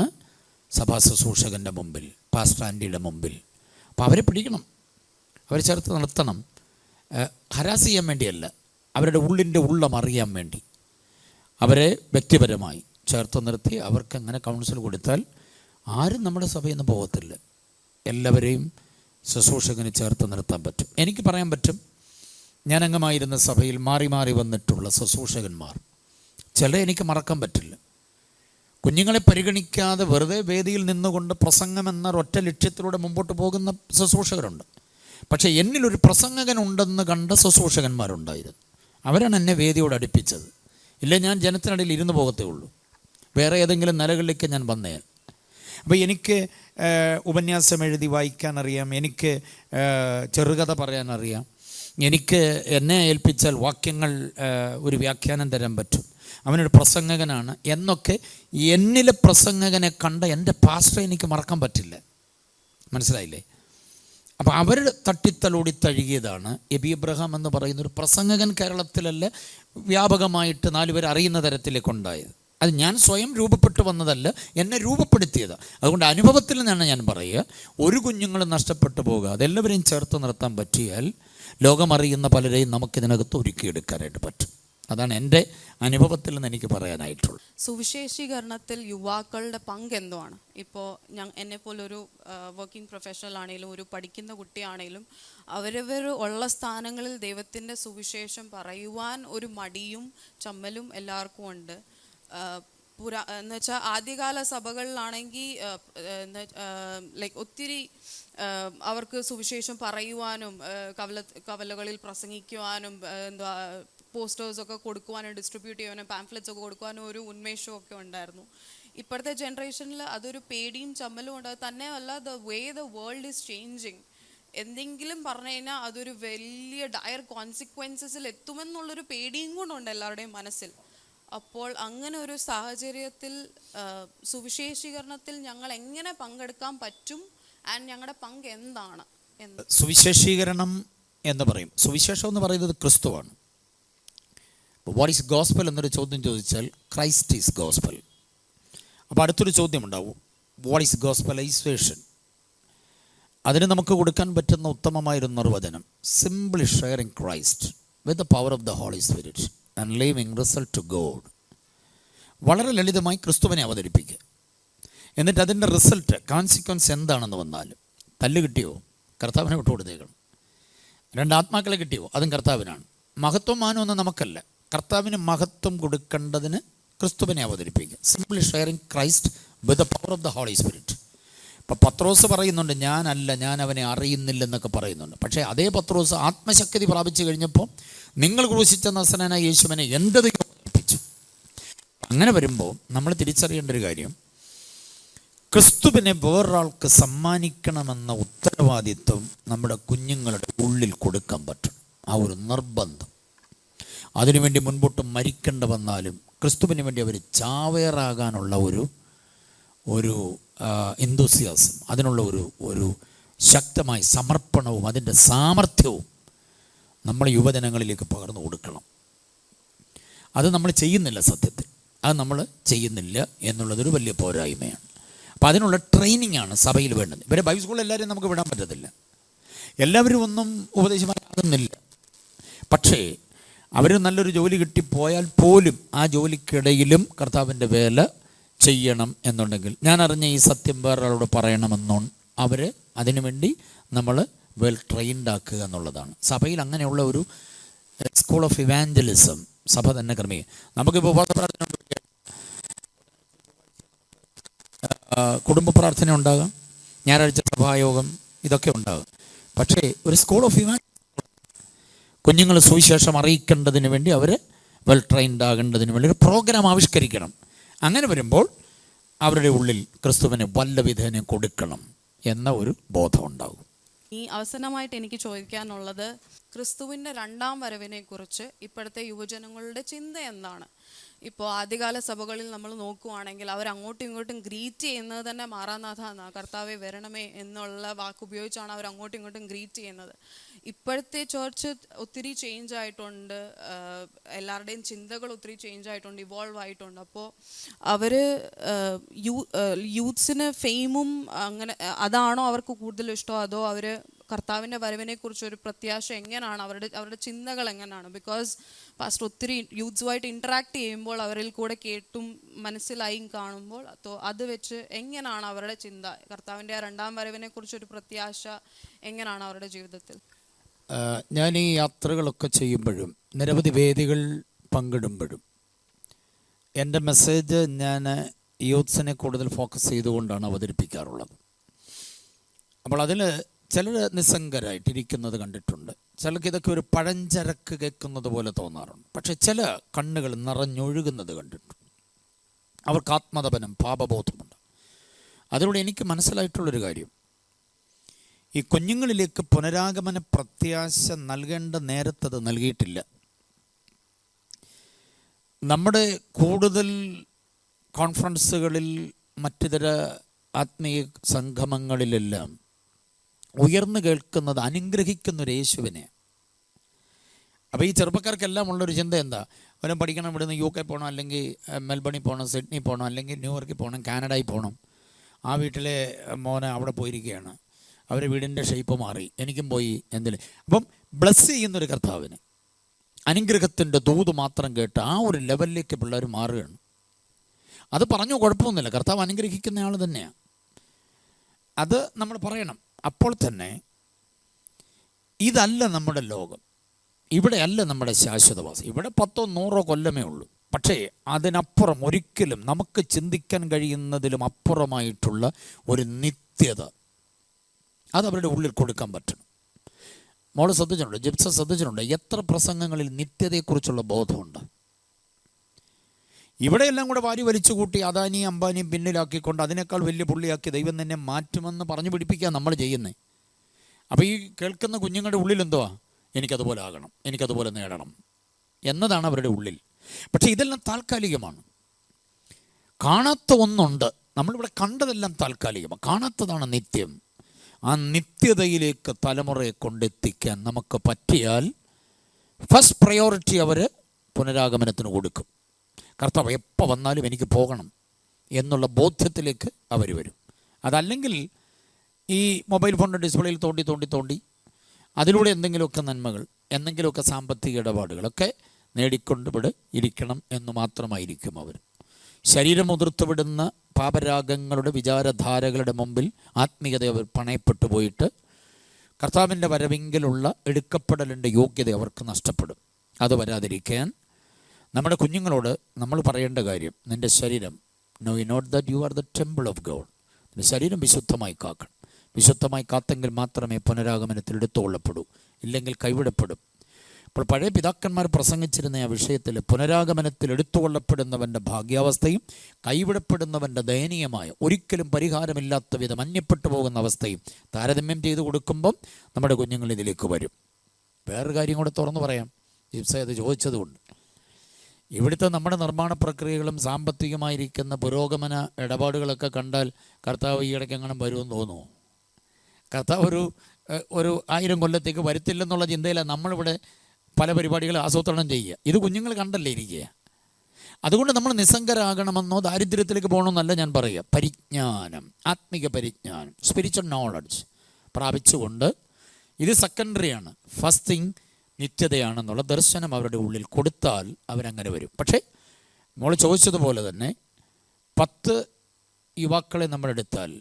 സഭാ ശുശ്രൂഷകൻ്റെ മുമ്പിൽ, പാസ്റ്റർ ആൻറ്റിയുടെ മുമ്പിൽ. അപ്പോൾ അവരെ പിടിക്കണം, അവരെ ചേർത്ത് നിർത്തണം. ഹരാസ് ചെയ്യാൻ വേണ്ടിയല്ല, അവരുടെ ഉള്ളിൻ്റെ ഉള്ളം അറിയാൻ വേണ്ടി അവരെ വ്യക്തിപരമായി ചേർത്ത് നിർത്തി അവർക്ക് അങ്ങനെ കൗൺസിൽ കൊടുത്താൽ ആരും നമ്മുടെ സഭയിൽ നിന്ന് പോകത്തില്ല. എല്ലാവരെയും ശുശ്രൂഷകന് ചേർത്ത് നിർത്താൻ പറ്റും. എനിക്ക് പറയാൻ പറ്റും, ഞാൻ അംഗമായിരുന്ന സഭയിൽ മാറി മാറി വന്നിട്ടുള്ള ശുശ്രൂഷകന്മാർ ചില എനിക്ക് മറക്കാൻ പറ്റില്ല. കുഞ്ഞുങ്ങളെ പരിഗണിക്കാതെ വെറുതെ വേദിയിൽ നിന്നുകൊണ്ട് പ്രസംഗം എന്ന ഒറ്റ ലക്ഷ്യത്തിലൂടെ മുമ്പോട്ട് പോകുന്ന ശുശ്രൂഷകരുണ്ട്. പക്ഷേ എന്നിലൊരു പ്രസംഗകനുണ്ടെന്ന് കണ്ട ശുശ്രൂഷകന്മാരുണ്ടായിരുന്നു. അവരാണ് എന്നെ വേദിയോട് അടുപ്പിച്ചത്. ഇല്ല, ഞാൻ ജനത്തിനിടയിൽ ഇരുന്ന് പോകത്തേ ഉള്ളൂ, വേറെ ഏതെങ്കിലും നിലകളിലേക്ക് ഞാൻ വന്നേ. അപ്പോൾ എനിക്ക് ഉപന്യാസം എഴുതി വായിക്കാൻ അറിയാം, എനിക്ക് ചെറുകഥ പറയാനറിയാം, എനിക്ക് എന്നെ ഏൽപ്പിച്ചാൽ വാക്യങ്ങൾ ഒരു വ്യാഖ്യാനം തരാൻ പറ്റും, അവനൊരു പ്രസംഗകനാണ് എന്നൊക്കെ എന്നിലെ പ്രസംഗകനെ കണ്ട എൻ്റെ പാസ്റ്ററെ എനിക്ക് മറക്കാൻ പറ്റില്ല. മനസ്സിലായില്ലേ? അപ്പോൾ അവർ തട്ടിത്തലോടി തഴുകിയതാണ് എബി എബ്രഹാം എന്ന് പറയുന്നൊരു പ്രസംഗകൻ. കേരളത്തിലല്ല, വ്യാപകമായിട്ട് 4 പേർ അറിയുന്ന തരത്തിലേക്കുണ്ടായത്. അത് ഞാൻ സ്വയം രൂപപ്പെട്ടു വന്നതല്ല, എന്നെ രൂപപ്പെടുത്തിയതാണ്. അതുകൊണ്ട് അനുഭവത്തിൽ നിന്നാണ് ഞാൻ പറയുക, ഒരു കുഞ്ഞുങ്ങളും നഷ്ടപ്പെട്ടു പോകുക, അതെല്ലാവരെയും ചേർത്ത് നിർത്താൻ പറ്റിയാൽ ലോകമറിയുന്ന പലരെയും നമുക്കിതിനകത്ത് ഒരുക്കിയെടുക്കാനായിട്ട് പറ്റും. അതാണ് എൻ്റെ അനുഭവത്തിൽ നിന്ന് എനിക്ക് പറയാനായിട്ടുള്ളത്. സുവിശേഷീകരണത്തിൽ യുവാക്കളുടെ പങ്ക് എന്തുവാണ്? ഇപ്പോൾ എന്നെപ്പോലൊരു വർക്കിംഗ് പ്രൊഫഷണൽ ആണെങ്കിലും ഒരു പഠിക്കുന്ന കുട്ടിയാണെങ്കിലും അവരവർ ഉള്ള സ്ഥാനങ്ങളിൽ ദൈവത്തിൻ്റെ സുവിശേഷം പറയുവാൻ ഒരു മടിയും ചമ്മലും എല്ലാവർക്കും ഉണ്ട്. എന്ന് വെച്ചാൽ ആദ്യകാല സഭകളിലാണെങ്കിൽ ലൈക്ക് ഒത്തിരി അവർക്ക് സുവിശേഷം പറയുവാനും കവലകളിൽ പ്രസംഗിക്കുവാനും എന്താ പോസ്റ്റേഴ്സൊക്കെ കൊടുക്കുവാനും ഡിസ്ട്രിബ്യൂട്ട് ചെയ്യാനും പാംഫ്ലെറ്റ്സ് ഒക്കെ കൊടുക്കുവാനും ഒരു ഉന്മേഷവും ഒക്കെ ഉണ്ടായിരുന്നു. ഇപ്പോഴത്തെ ജനറേഷനിൽ അതൊരു പേടിയും ചമ്മലും ഉണ്ട്. തന്നെയല്ല, the way the world is changing. എന്തെങ്കിലും പറഞ്ഞു കഴിഞ്ഞാൽ അതൊരു വലിയ ഡയർ കോൺസിക്വൻസസിൽ എത്തുമെന്നുള്ളൊരു പേടിയും കൊണ്ടുണ്ട് എല്ലാവരുടെയും മനസ്സിൽ. അപ്പോൾ അങ്ങനെ ഒരു സാഹചര്യത്തിൽ സുവിശേഷീകരണത്തിൽ ഞങ്ങൾ എങ്ങനെ പങ്കെടുക്കാൻ പറ്റും ആൻഡ് ഞങ്ങളുടെ പങ്ക് എന്താണ് എന്ന്? സുവിശേഷീകരണം എന്ന് പറയും, സുവിശേഷം എന്ന് പറയുന്നത് ക്രിസ്തുവാണ്. വാട്ട് ഈസ് ഗോസ്പൽ എന്നൊരു ചോദ്യം ചോദിച്ചാൽ ക്രൈസ്റ്റ് ഈസ് ഗോസ്പൽ. അപ്പോൾ അടുത്തൊരു ചോദ്യം ഉണ്ടാവും, വാട്ട് ഈസ് ഗോസ്പലൈസേഷൻ? അതിന് നമുക്ക് കൊടുക്കാൻ പറ്റുന്ന ഉത്തമമായൊരു നിർവചനം, simply sharing Christ with the power of the Holy Spirit and living result to God. വളരെ ലളിതമായി ക്രിസ്തുവിനെ അവതരിപ്പിക്കുക, എന്നിട്ട് അതിൻ്റെ റിസൾട്ട് കോൺസിക്വൻസ് എന്താണെന്ന് വന്നാലും, തല്ല് കിട്ടിയോ കർത്താവിനെ വിട്ടുകൊടുത്തേക്കണം, 2 ആത്മാക്കളെ കിട്ടിയോ അതും കർത്താവിനാണ്, മഹത്വം മാനമൊന്നും നമുക്കല്ല, കർത്താവിന് മഹത്വം കൊടുക്കേണ്ടതിന് ക്രിസ്തുവിനെ അവതരിപ്പിക്കുക. Simply sharing Christ with the power of the Holy Spirit. ഇപ്പോൾ പത്രോസ് പറയുന്നുണ്ട്, ഞാൻ അവനെ അറിയുന്നില്ലെന്നൊക്കെ പറയുന്നുണ്ട്. പക്ഷേ അതേ പത്രോസ് ആത്മശക്തി പ്രാപിച്ചു കഴിഞ്ഞപ്പോൾ നിങ്ങൾ ക്രൂശിച്ച നസറേനായ യേശുവിനെ എൻ്റെ ദൈവം ഏൽപ്പിച്ചു. അങ്ങനെ വരുമ്പോൾ നമ്മൾ തിരിച്ചറിയേണ്ട ഒരു കാര്യം, ക്രിസ്തുവിനെ വേറൊരാൾക്ക് സമ്മാനിക്കണമെന്ന ഉത്തരവാദിത്വം നമ്മുടെ കുഞ്ഞുങ്ങളുടെ ഉള്ളിൽ കൊടുക്കാൻ പറ്റണം. ആ ഒരു നിർബന്ധം. അതിനുവേണ്ടി മുൻപോട്ട് മരിക്കേണ്ട വന്നാലും ക്രിസ്തുവിന് വേണ്ടി അവർ ചാവേറാകാനുള്ള ഒരു എന്തൂസിയാസം, അതിനുള്ള ഒരു ശക്തമായ സമർപ്പണവും അതിൻ്റെ സാമർഥ്യവും നമ്മൾ യുവജനങ്ങളിലേക്ക് പകർന്നു കൊടുക്കണം. അത് നമ്മൾ ചെയ്യുന്നില്ല. സത്യത്തിൽ അത് നമ്മൾ ചെയ്യുന്നില്ല എന്നുള്ളതൊരു വലിയ പോരായ്മയാണ്. അപ്പം അതിനുള്ള ട്രെയിനിങ് ആണ് സഭയിൽ വേണ്ടത്. ഇവരെ ബൈബിൾ സ്കൂളിൽ എല്ലാവരും നമുക്ക് വിടാൻ പറ്റത്തില്ല, എല്ലാവരും ഒന്നും ഉപദേശമാകുന്നില്ല. പക്ഷേ അവർ നല്ലൊരു ജോലി കിട്ടിപ്പോയാൽ പോലും ആ ജോലിക്കിടയിലും കർത്താവിൻ്റെ വേല ചെയ്യണം എന്നുണ്ടെങ്കിൽ, ഞാൻ അറിഞ്ഞ ഈ സത്യം വേറൊരാളോട് പറയണമെന്നോ അവർ അതിനുവേണ്ടി നമ്മൾ വെൽ ട്രെയിൻഡ് ആക്കുക എന്നുള്ളതാണ്. സഭയിൽ അങ്ങനെയുള്ള ഒരു സ്കൂൾ ഓഫ് ഇവാഞ്ചലിസം സഭ തന്നെ ക്രമീകരിക്കും. നമുക്കിപ്പോൾ ഉപവാസ പ്രാർത്ഥന, കുടുംബ പ്രാർത്ഥന ഉണ്ടാകാം, ഞായറാഴ്ച സഭായോഗം, ഇതൊക്കെ ഉണ്ടാകും. പക്ഷേ ഒരു സ്കൂൾ ഓഫ് ഇവാഞ്ചലിസം, കുഞ്ഞുങ്ങൾ സുവിശേഷം അറിയിക്കേണ്ടതിന് വേണ്ടി അവർ വെൽ ട്രെയിൻഡ് ആകേണ്ടതിന് വേണ്ടി ഒരു പ്രോഗ്രാം ആവിഷ്കരിക്കണം. അങ്ങനെ വരുമ്പോൾ അവരുടെ ഉള്ളിൽ ക്രിസ്തുവിനെ വല്ല വിധേന കൊടുക്കണം എന്ന ഒരു ബോധം ഉണ്ടാകും. ഈ അവസാനമായിട്ട് എനിക്ക് ചോദിക്കാനുള്ളത്, ക്രിസ്തുവിൻ്റെ രണ്ടാം വരവിനെ കുറിച്ച് ഇപ്പോഴത്തെ യുവജനങ്ങളുടെ ചിന്ത എന്താണ്? ഇപ്പോൾ ആദ്യകാല സഭകളിൽ നമ്മൾ നോക്കുവാണെങ്കിൽ അവർ അങ്ങോട്ടും ഇങ്ങോട്ടും ഗ്രീറ്റ് ചെയ്യുന്നത് തന്നെ മാറാനാഥ എന്നാ, കർത്താവെ വരണമേ എന്നുള്ള വാക്കുപയോഗിച്ചാണ് അവർ അങ്ങോട്ടും ഇങ്ങോട്ടും ഗ്രീറ്റ് ചെയ്യുന്നത്. ഇപ്പോഴത്തെ ചേർച്ച് ഒത്തിരി ചേഞ്ച് ആയിട്ടുണ്ട്, എല്ലാവരുടെയും ചിന്തകൾ ഒത്തിരി ചേഞ്ച് ആയിട്ടുണ്ട്, ഇവോൾവ് ആയിട്ടുണ്ട്. അപ്പോൾ അവർ യൂത്ത്സിന് ഫെയിമും അങ്ങനെ അതാണോ അവർക്ക് കൂടുതൽ ഇഷ്ടം, അതോ അവർ കർത്താവിൻ്റെ വരവിനെ കുറിച്ചൊരു പ്രത്യാശ എങ്ങനെയാണ്, അവരുടെ ചിന്തകൾ എങ്ങനെയാണ്? ബിക്കോസ് പാസ്റ്റർ ഒത്തിരി യൂത്ത്സുമായിട്ട് ഇൻറ്ററാക്ട് ചെയ്യുമ്പോൾ അവരിൽ കൂടെ കേട്ടും മനസ്സിലായും കാണുമ്പോൾ അത് വെച്ച് എങ്ങനെയാണ് അവരുടെ ചിന്ത, കർത്താവിൻ്റെ ആ രണ്ടാം വരവിനെ കുറിച്ചൊരു പ്രത്യാശ എങ്ങനെയാണ് അവരുടെ ജീവിതത്തിൽ? ഞാൻ ഈ യാത്രകളൊക്കെ ചെയ്യുമ്പോഴും നിരവധി വേദികൾ പങ്കിടുമ്പോഴും എൻ്റെ മെസ്സേജ് ഞാൻ യൂത്ത്സിനെ കൂടുതൽ ഫോക്കസ് ചെയ്തുകൊണ്ടാണ് അവതരിപ്പിക്കാറുള്ളത്. അപ്പോൾ അതിൽ ചിലർ നിസ്സംഗരായിട്ടിരിക്കുന്നത് കണ്ടിട്ടുണ്ട്, ചിലർക്ക് ഇതൊക്കെ ഒരു പഴഞ്ചരക്ക് കേൾക്കുന്നത് പോലെ തോന്നാറുണ്ട്. പക്ഷെ ചില കണ്ണുകൾ നിറഞ്ഞൊഴുകുന്നത് കണ്ടിട്ടുണ്ട്. അവർക്ക് ആത്മതപനം, പാപബോധമുണ്ട്. അതിലൂടെ എനിക്ക് മനസ്സിലായിട്ടുള്ളൊരു കാര്യം, ഈ കുഞ്ഞുങ്ങളിലേക്ക് പുനരാഗമന പ്രത്യാശ നൽകേണ്ട നേരത്തത് നൽകിയിട്ടില്ല. നമ്മുടെ കൂടുതൽ കോൺഫറൻസുകളിൽ, മറ്റിതര ആത്മീയ സംഗമങ്ങളിലെല്ലാം ഉയർന്നു കേൾക്കുന്നത് അനുഗ്രഹിക്കുന്നൊരു യേശുവിനെ. അപ്പോൾ ഈ ചെറുപ്പക്കാർക്കെല്ലാം ഉള്ളൊരു ചിന്ത എന്താ? അവരും പഠിക്കണം, ഇവിടുന്ന് UK പോകണം, അല്ലെങ്കിൽ മെൽബണിൽ പോകണം, സിഡ്നി പോകണം, അല്ലെങ്കിൽ ന്യൂയോർക്കിൽ പോകണം, കാനഡയിൽ പോകണം. ആ വീട്ടിലെ മോനെ അവിടെ പോയിരിക്കുകയാണ്, അവരെ വീടിൻ്റെ ഷേപ്പ് മാറി, എനിക്കും പോയി എന്തിന്. അപ്പം ബ്ലസ് ചെയ്യുന്നൊരു കർത്താവിന്, അനുഗ്രഹത്തിൻ്റെ ദൂത് മാത്രം കേട്ട് ആ ഒരു ലെവലിലേക്ക് പിള്ളേർ മാറുകയാണ്. അത് പറഞ്ഞു കുഴപ്പമൊന്നുമില്ല, കർത്താവ് അനുഗ്രഹിക്കുന്ന ആൾ തന്നെയാണ്, അത് നമ്മൾ പറയണം. അപ്പോൾ തന്നെ ഇതല്ല നമ്മുടെ ലോകം, ഇവിടെയല്ല നമ്മുടെ ശാശ്വതവാസം. ഇവിടെ 10-100 കൊല്ലമേ ഉള്ളൂ. പക്ഷേ അതിനപ്പുറം ഒരിക്കലും നമുക്ക് ചിന്തിക്കാൻ കഴിയുന്നതിലും അപ്പുറമായിട്ടുള്ള ഒരു നിത്യത അത് അവരുടെ ഉള്ളിൽ കൊടുക്കാൻ പറ്റണം. മോള് ശ്രദ്ധിച്ചിട്ടുണ്ട്, ജിപ്സ ശ്രദ്ധിച്ചിട്ടുണ്ട്, എത്ര പ്രസംഗങ്ങളിൽ നിത്യതയെക്കുറിച്ചുള്ള ബോധമുണ്ട്. ഇവിടെയെല്ലാം കൂടെ വാരി വലിച്ചു കൂട്ടി അദാനിയും അംബാനിയും പിന്നിലാക്കിക്കൊണ്ട് അതിനേക്കാൾ വലിയ പുള്ളിയാക്കി ദൈവം തന്നെ മാറ്റുമെന്ന് പറഞ്ഞു പിടിപ്പിക്കുക നമ്മൾ ചെയ്യുന്നത്. അപ്പോൾ ഈ കേൾക്കുന്ന കുഞ്ഞുങ്ങളുടെ ഉള്ളിൽ എന്തുവാ? എനിക്കതുപോലെ ആകണം, എനിക്കതുപോലെ നേടണം എന്നതാണ് അവരുടെ ഉള്ളിൽ. പക്ഷേ ഇതെല്ലാം താൽക്കാലികമാണ്. കാണാത്ത ഒന്നുണ്ട്, നമ്മളിവിടെ കണ്ടതെല്ലാം താൽക്കാലികമാണ്, കാണാത്തതാണ് നിത്യം. ആ നിത്യതയിലേക്ക് തലമുറയെ കൊണ്ടെത്തിക്കാൻ നമുക്ക് പറ്റിയാൽ ഫസ്റ്റ് പ്രയോറിറ്റി അവർ പുനരാഗമനത്തിന് കൊടുക്കും. കർത്താവ് എപ്പോൾ വന്നാലും എനിക്ക് പോകണം എന്നുള്ള ബോധ്യത്തിലേക്ക് അവർ വരും. അതല്ലെങ്കിൽ ഈ മൊബൈൽ ഫോണിൻ്റെ ഡിസ്പ്ലേയിൽ തോണ്ടി അതിലൂടെ എന്തെങ്കിലുമൊക്കെ നന്മകൾ, എന്തെങ്കിലുമൊക്കെ സാമ്പത്തിക ഇടപാടുകളൊക്കെ നേടിക്കൊണ്ട് ഇവിടെ ഇരിക്കണം എന്ന് മാത്രമായിരിക്കും അവർ. ശരീരം ഉതിർത്തുവിടുന്ന പാപരാഗങ്ങളുടെ വിചാരധാരകളുടെ മുമ്പിൽ ആത്മീയത അവർ പണയപ്പെട്ടു പോയിട്ട് കർത്താവിൻ്റെ വരവിങ്കിലുള്ള എടുക്കപ്പെടലിൻ്റെ യോഗ്യത അവർക്ക് നഷ്ടപ്പെടും. അത് വരാതിരിക്കാൻ നമ്മുടെ കുഞ്ഞുങ്ങളോട് നമ്മൾ പറയേണ്ട കാര്യം, നിൻ്റെ ശരീരം, know you not that you are the temple of God, നിൻ്റെ ശരീരം വിശുദ്ധമായി കാക്കണം. വിശുദ്ധമായി കാത്തെങ്കിൽ മാത്രമേ പുനരാഗമനത്തിൽ എടുത്തുകൊള്ളപ്പെടൂ, ഇല്ലെങ്കിൽ കൈവിടപ്പെടും. അപ്പോൾ പഴയ പിതാക്കന്മാർ പ്രസംഗിച്ചിരുന്ന ആ വിഷയത്തിൽ പുനരാഗമനത്തിൽ എടുത്തുകൊള്ളപ്പെടുന്നവൻ്റെ ഭാഗ്യാവസ്ഥയും കൈവിടപ്പെടുന്നവൻ്റെ ദയനീയമായ ഒരിക്കലും പരിഹാരമില്ലാത്ത വിധം അന്യപ്പെട്ടു പോകുന്ന അവസ്ഥയും താരതമ്യം ചെയ്ത് കൊടുക്കുമ്പം നമ്മുടെ കുഞ്ഞുങ്ങൾ ഇതിലേക്ക് വരും. വേറൊരു കാര്യം കൂടെ തുറന്നു പറയാം, ജിപ്സ അത് ചോദിച്ചതുകൊണ്ട്. ഇവിടുത്തെ നമ്മുടെ നിർമ്മാണ പ്രക്രിയകളും സാമ്പത്തികമായിരിക്കുന്ന പുരോഗമന ഇടപാടുകളൊക്കെ കണ്ടാൽ കർത്താവ് ഈ ഇടയ്ക്ക് എങ്ങനെ വരുമെന്ന് തോന്നുമോ? കർത്താവ് ഒരു 1000 കൊല്ലത്തേക്ക് വരുത്തില്ലെന്നുള്ള ചിന്തയിലാണ് നമ്മളിവിടെ പല പരിപാടികൾ ആസൂത്രണം ചെയ്യുക. ഇത് കുഞ്ഞുങ്ങൾ കണ്ടല്ലേ ഇരിക്കുക. അതുകൊണ്ട് നമ്മൾ നിസ്സംഗരാകണമെന്നോ ദാരിദ്ര്യത്തിലേക്ക് പോകണമെന്നല്ല ഞാൻ പറയുക. പരിജ്ഞാനം, ആത്മിക പരിജ്ഞാനം, സ്പിരിച്വൽ നോളജ് പ്രാപിച്ചുകൊണ്ട്, ഇത് സെക്കൻഡറിയാണ്. ഫസ്റ്റ് തിങ് നിത്യതയാണെന്നുള്ള ദർശനം അവരുടെ ഉള്ളിൽ കൊടുത്താൽ അവരങ്ങനെ വരും. പക്ഷേ മോൾ ചോദിച്ചതുപോലെ തന്നെ 10 യുവാക്കളെ നമ്മളെടുത്താൽ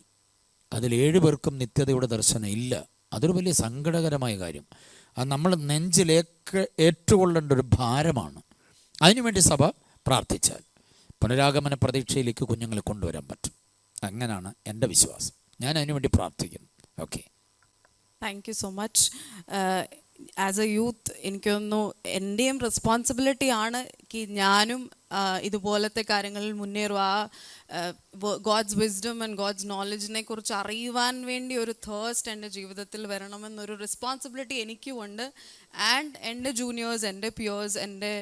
അതിൽ 7 പേർക്കും നിത്യതയുടെ ദർശനം ഇല്ല. അതൊരു വലിയ സങ്കടകരമായ കാര്യം. അത് നമ്മൾ നെഞ്ചിലേക്ക് ഏറ്റുകൊള്ളേണ്ട ഒരു ഭാരമാണ്. അതിനുവേണ്ടി സഭ പ്രാർത്ഥിച്ചാൽ പുനരാഗമന പ്രതീക്ഷയിലേക്ക് കുഞ്ഞുങ്ങളെ കൊണ്ടുവരാൻ പറ്റും. അങ്ങനെയാണ് എൻ്റെ വിശ്വാസം. ഞാൻ അതിനുവേണ്ടി പ്രാർത്ഥിക്കുന്നു. Okay, thank you so much. As A youth എനിക്ക് തോന്നുന്നു എൻ്റെയും റെസ്പോൺസിബിലിറ്റി ആണ് ഞാനും ഇതുപോലത്തെ കാര്യങ്ങളിൽ മുന്നേറുക. ഗോഡ്സ് വിസ്ഡം ആൻഡ് ഗോഡ്സ് നോളജിനെ കുറിച്ച് അറിയുവാൻ വേണ്ടി ഒരു തേഴ്സ്റ്റ് എൻ്റെ ജീവിതത്തിൽ വരണമെന്നൊരു റെസ്പോൺസിബിലിറ്റി എനിക്കുമുണ്ട്. ആൻഡ് എൻ്റെ ജൂനിയേഴ്സ്, എൻ്റെ പിയേഴ്സ്, എൻ്റെ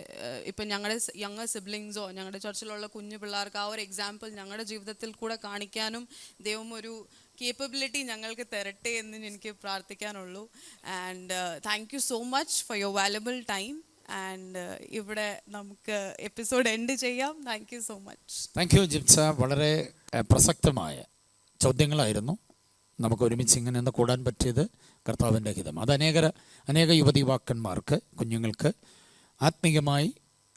ഇപ്പം ഞങ്ങളുടെ യങ്ങർ സിബ്ലിങ്സോ ഞങ്ങളുടെ ചർച്ചിലുള്ള കുഞ്ഞു പിള്ളേർക്ക് ആ ഒരു എക്സാമ്പിൾ ഞങ്ങളുടെ ജീവിതത്തിൽ കൂടെ കാണിക്കാനും ദൈവം ഒരു കേപ്പബിലിറ്റി ഞങ്ങൾക്ക് തരട്ടെ എന്ന് എനിക്ക് പ്രാർത്ഥിക്കാനുള്ളൂ. And thank you so much for your valuable time. And ഇവിടെ നമുക്ക് എപ്പിസോഡ് എൻഡ് ചെയ്യാം. Thank you so much. Thank you Jipsa. വളരെ പ്രസക്തമായ ചോദ്യങ്ങളായിരുന്നു. നമുക്ക് ഒരുമിച്ച് ഇങ്ങനെ ഒന്ന് കൂടാൻ പറ്റിയത് കർത്താവിൻ്റെ ഹിതം. അത് അനേക യുവതി യുവാക്കന്മാർക്ക്, കുഞ്ഞുങ്ങൾക്ക് ആത്മീയമായി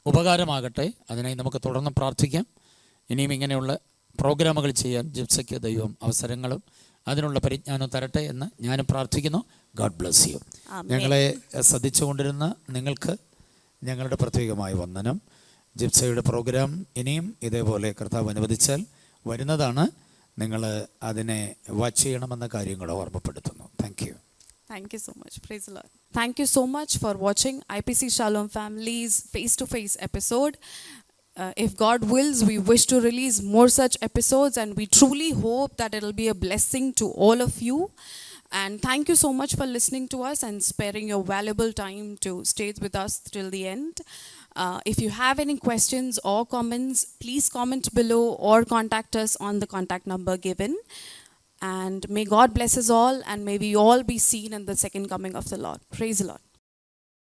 ഉപകാരമാകട്ടെ. അതിനായി നമുക്ക് തുടർന്ന് പ്രാർത്ഥിക്കാം. ഇനിയും ഇങ്ങനെയുള്ള പ്രോഗ്രാമുകൾ ചെയ്യാൻ ജിപ്സയ്ക്ക് ദൈവം അവസരങ്ങളും അതിനുള്ള പരിജ്ഞാനം തരട്ടെ എന്ന് ഞാനും പ്രാർത്ഥിക്കുന്നു. God bless you. ഞങ്ങളെ ശ്രദ്ധിച്ചുകൊണ്ടിരുന്ന നിങ്ങൾക്ക് ഞങ്ങളുടെ പ്രത്യേകമായ വന്ദനം. ജിപ്സയുടെ പ്രോഗ്രാം ഇനിയും ഇതേപോലെ കർത്താവ് അനുവദിച്ചാൽ വരുന്നതാണ്. നിങ്ങൾ അതിനെ വാച്ച് ചെയ്യണമെന്ന കാര്യങ്ങൾ ഓർമ്മപ്പെടുത്തുന്നു. Thank you. Thank you so much. Praise the Lord. Thank you so much for watching IPC Shalom Family's face-to-face episode. If God wills, we wish to release more such episodes, and we truly hope that it will be a blessing to all of you. And thank you so much for listening to us and sparing your valuable time to stay with us till the end. If you have any questions or comments, please comment below or contact us on the contact number given. And may God bless us all, and may we all be seen in the second coming of the Lord. Praise the Lord.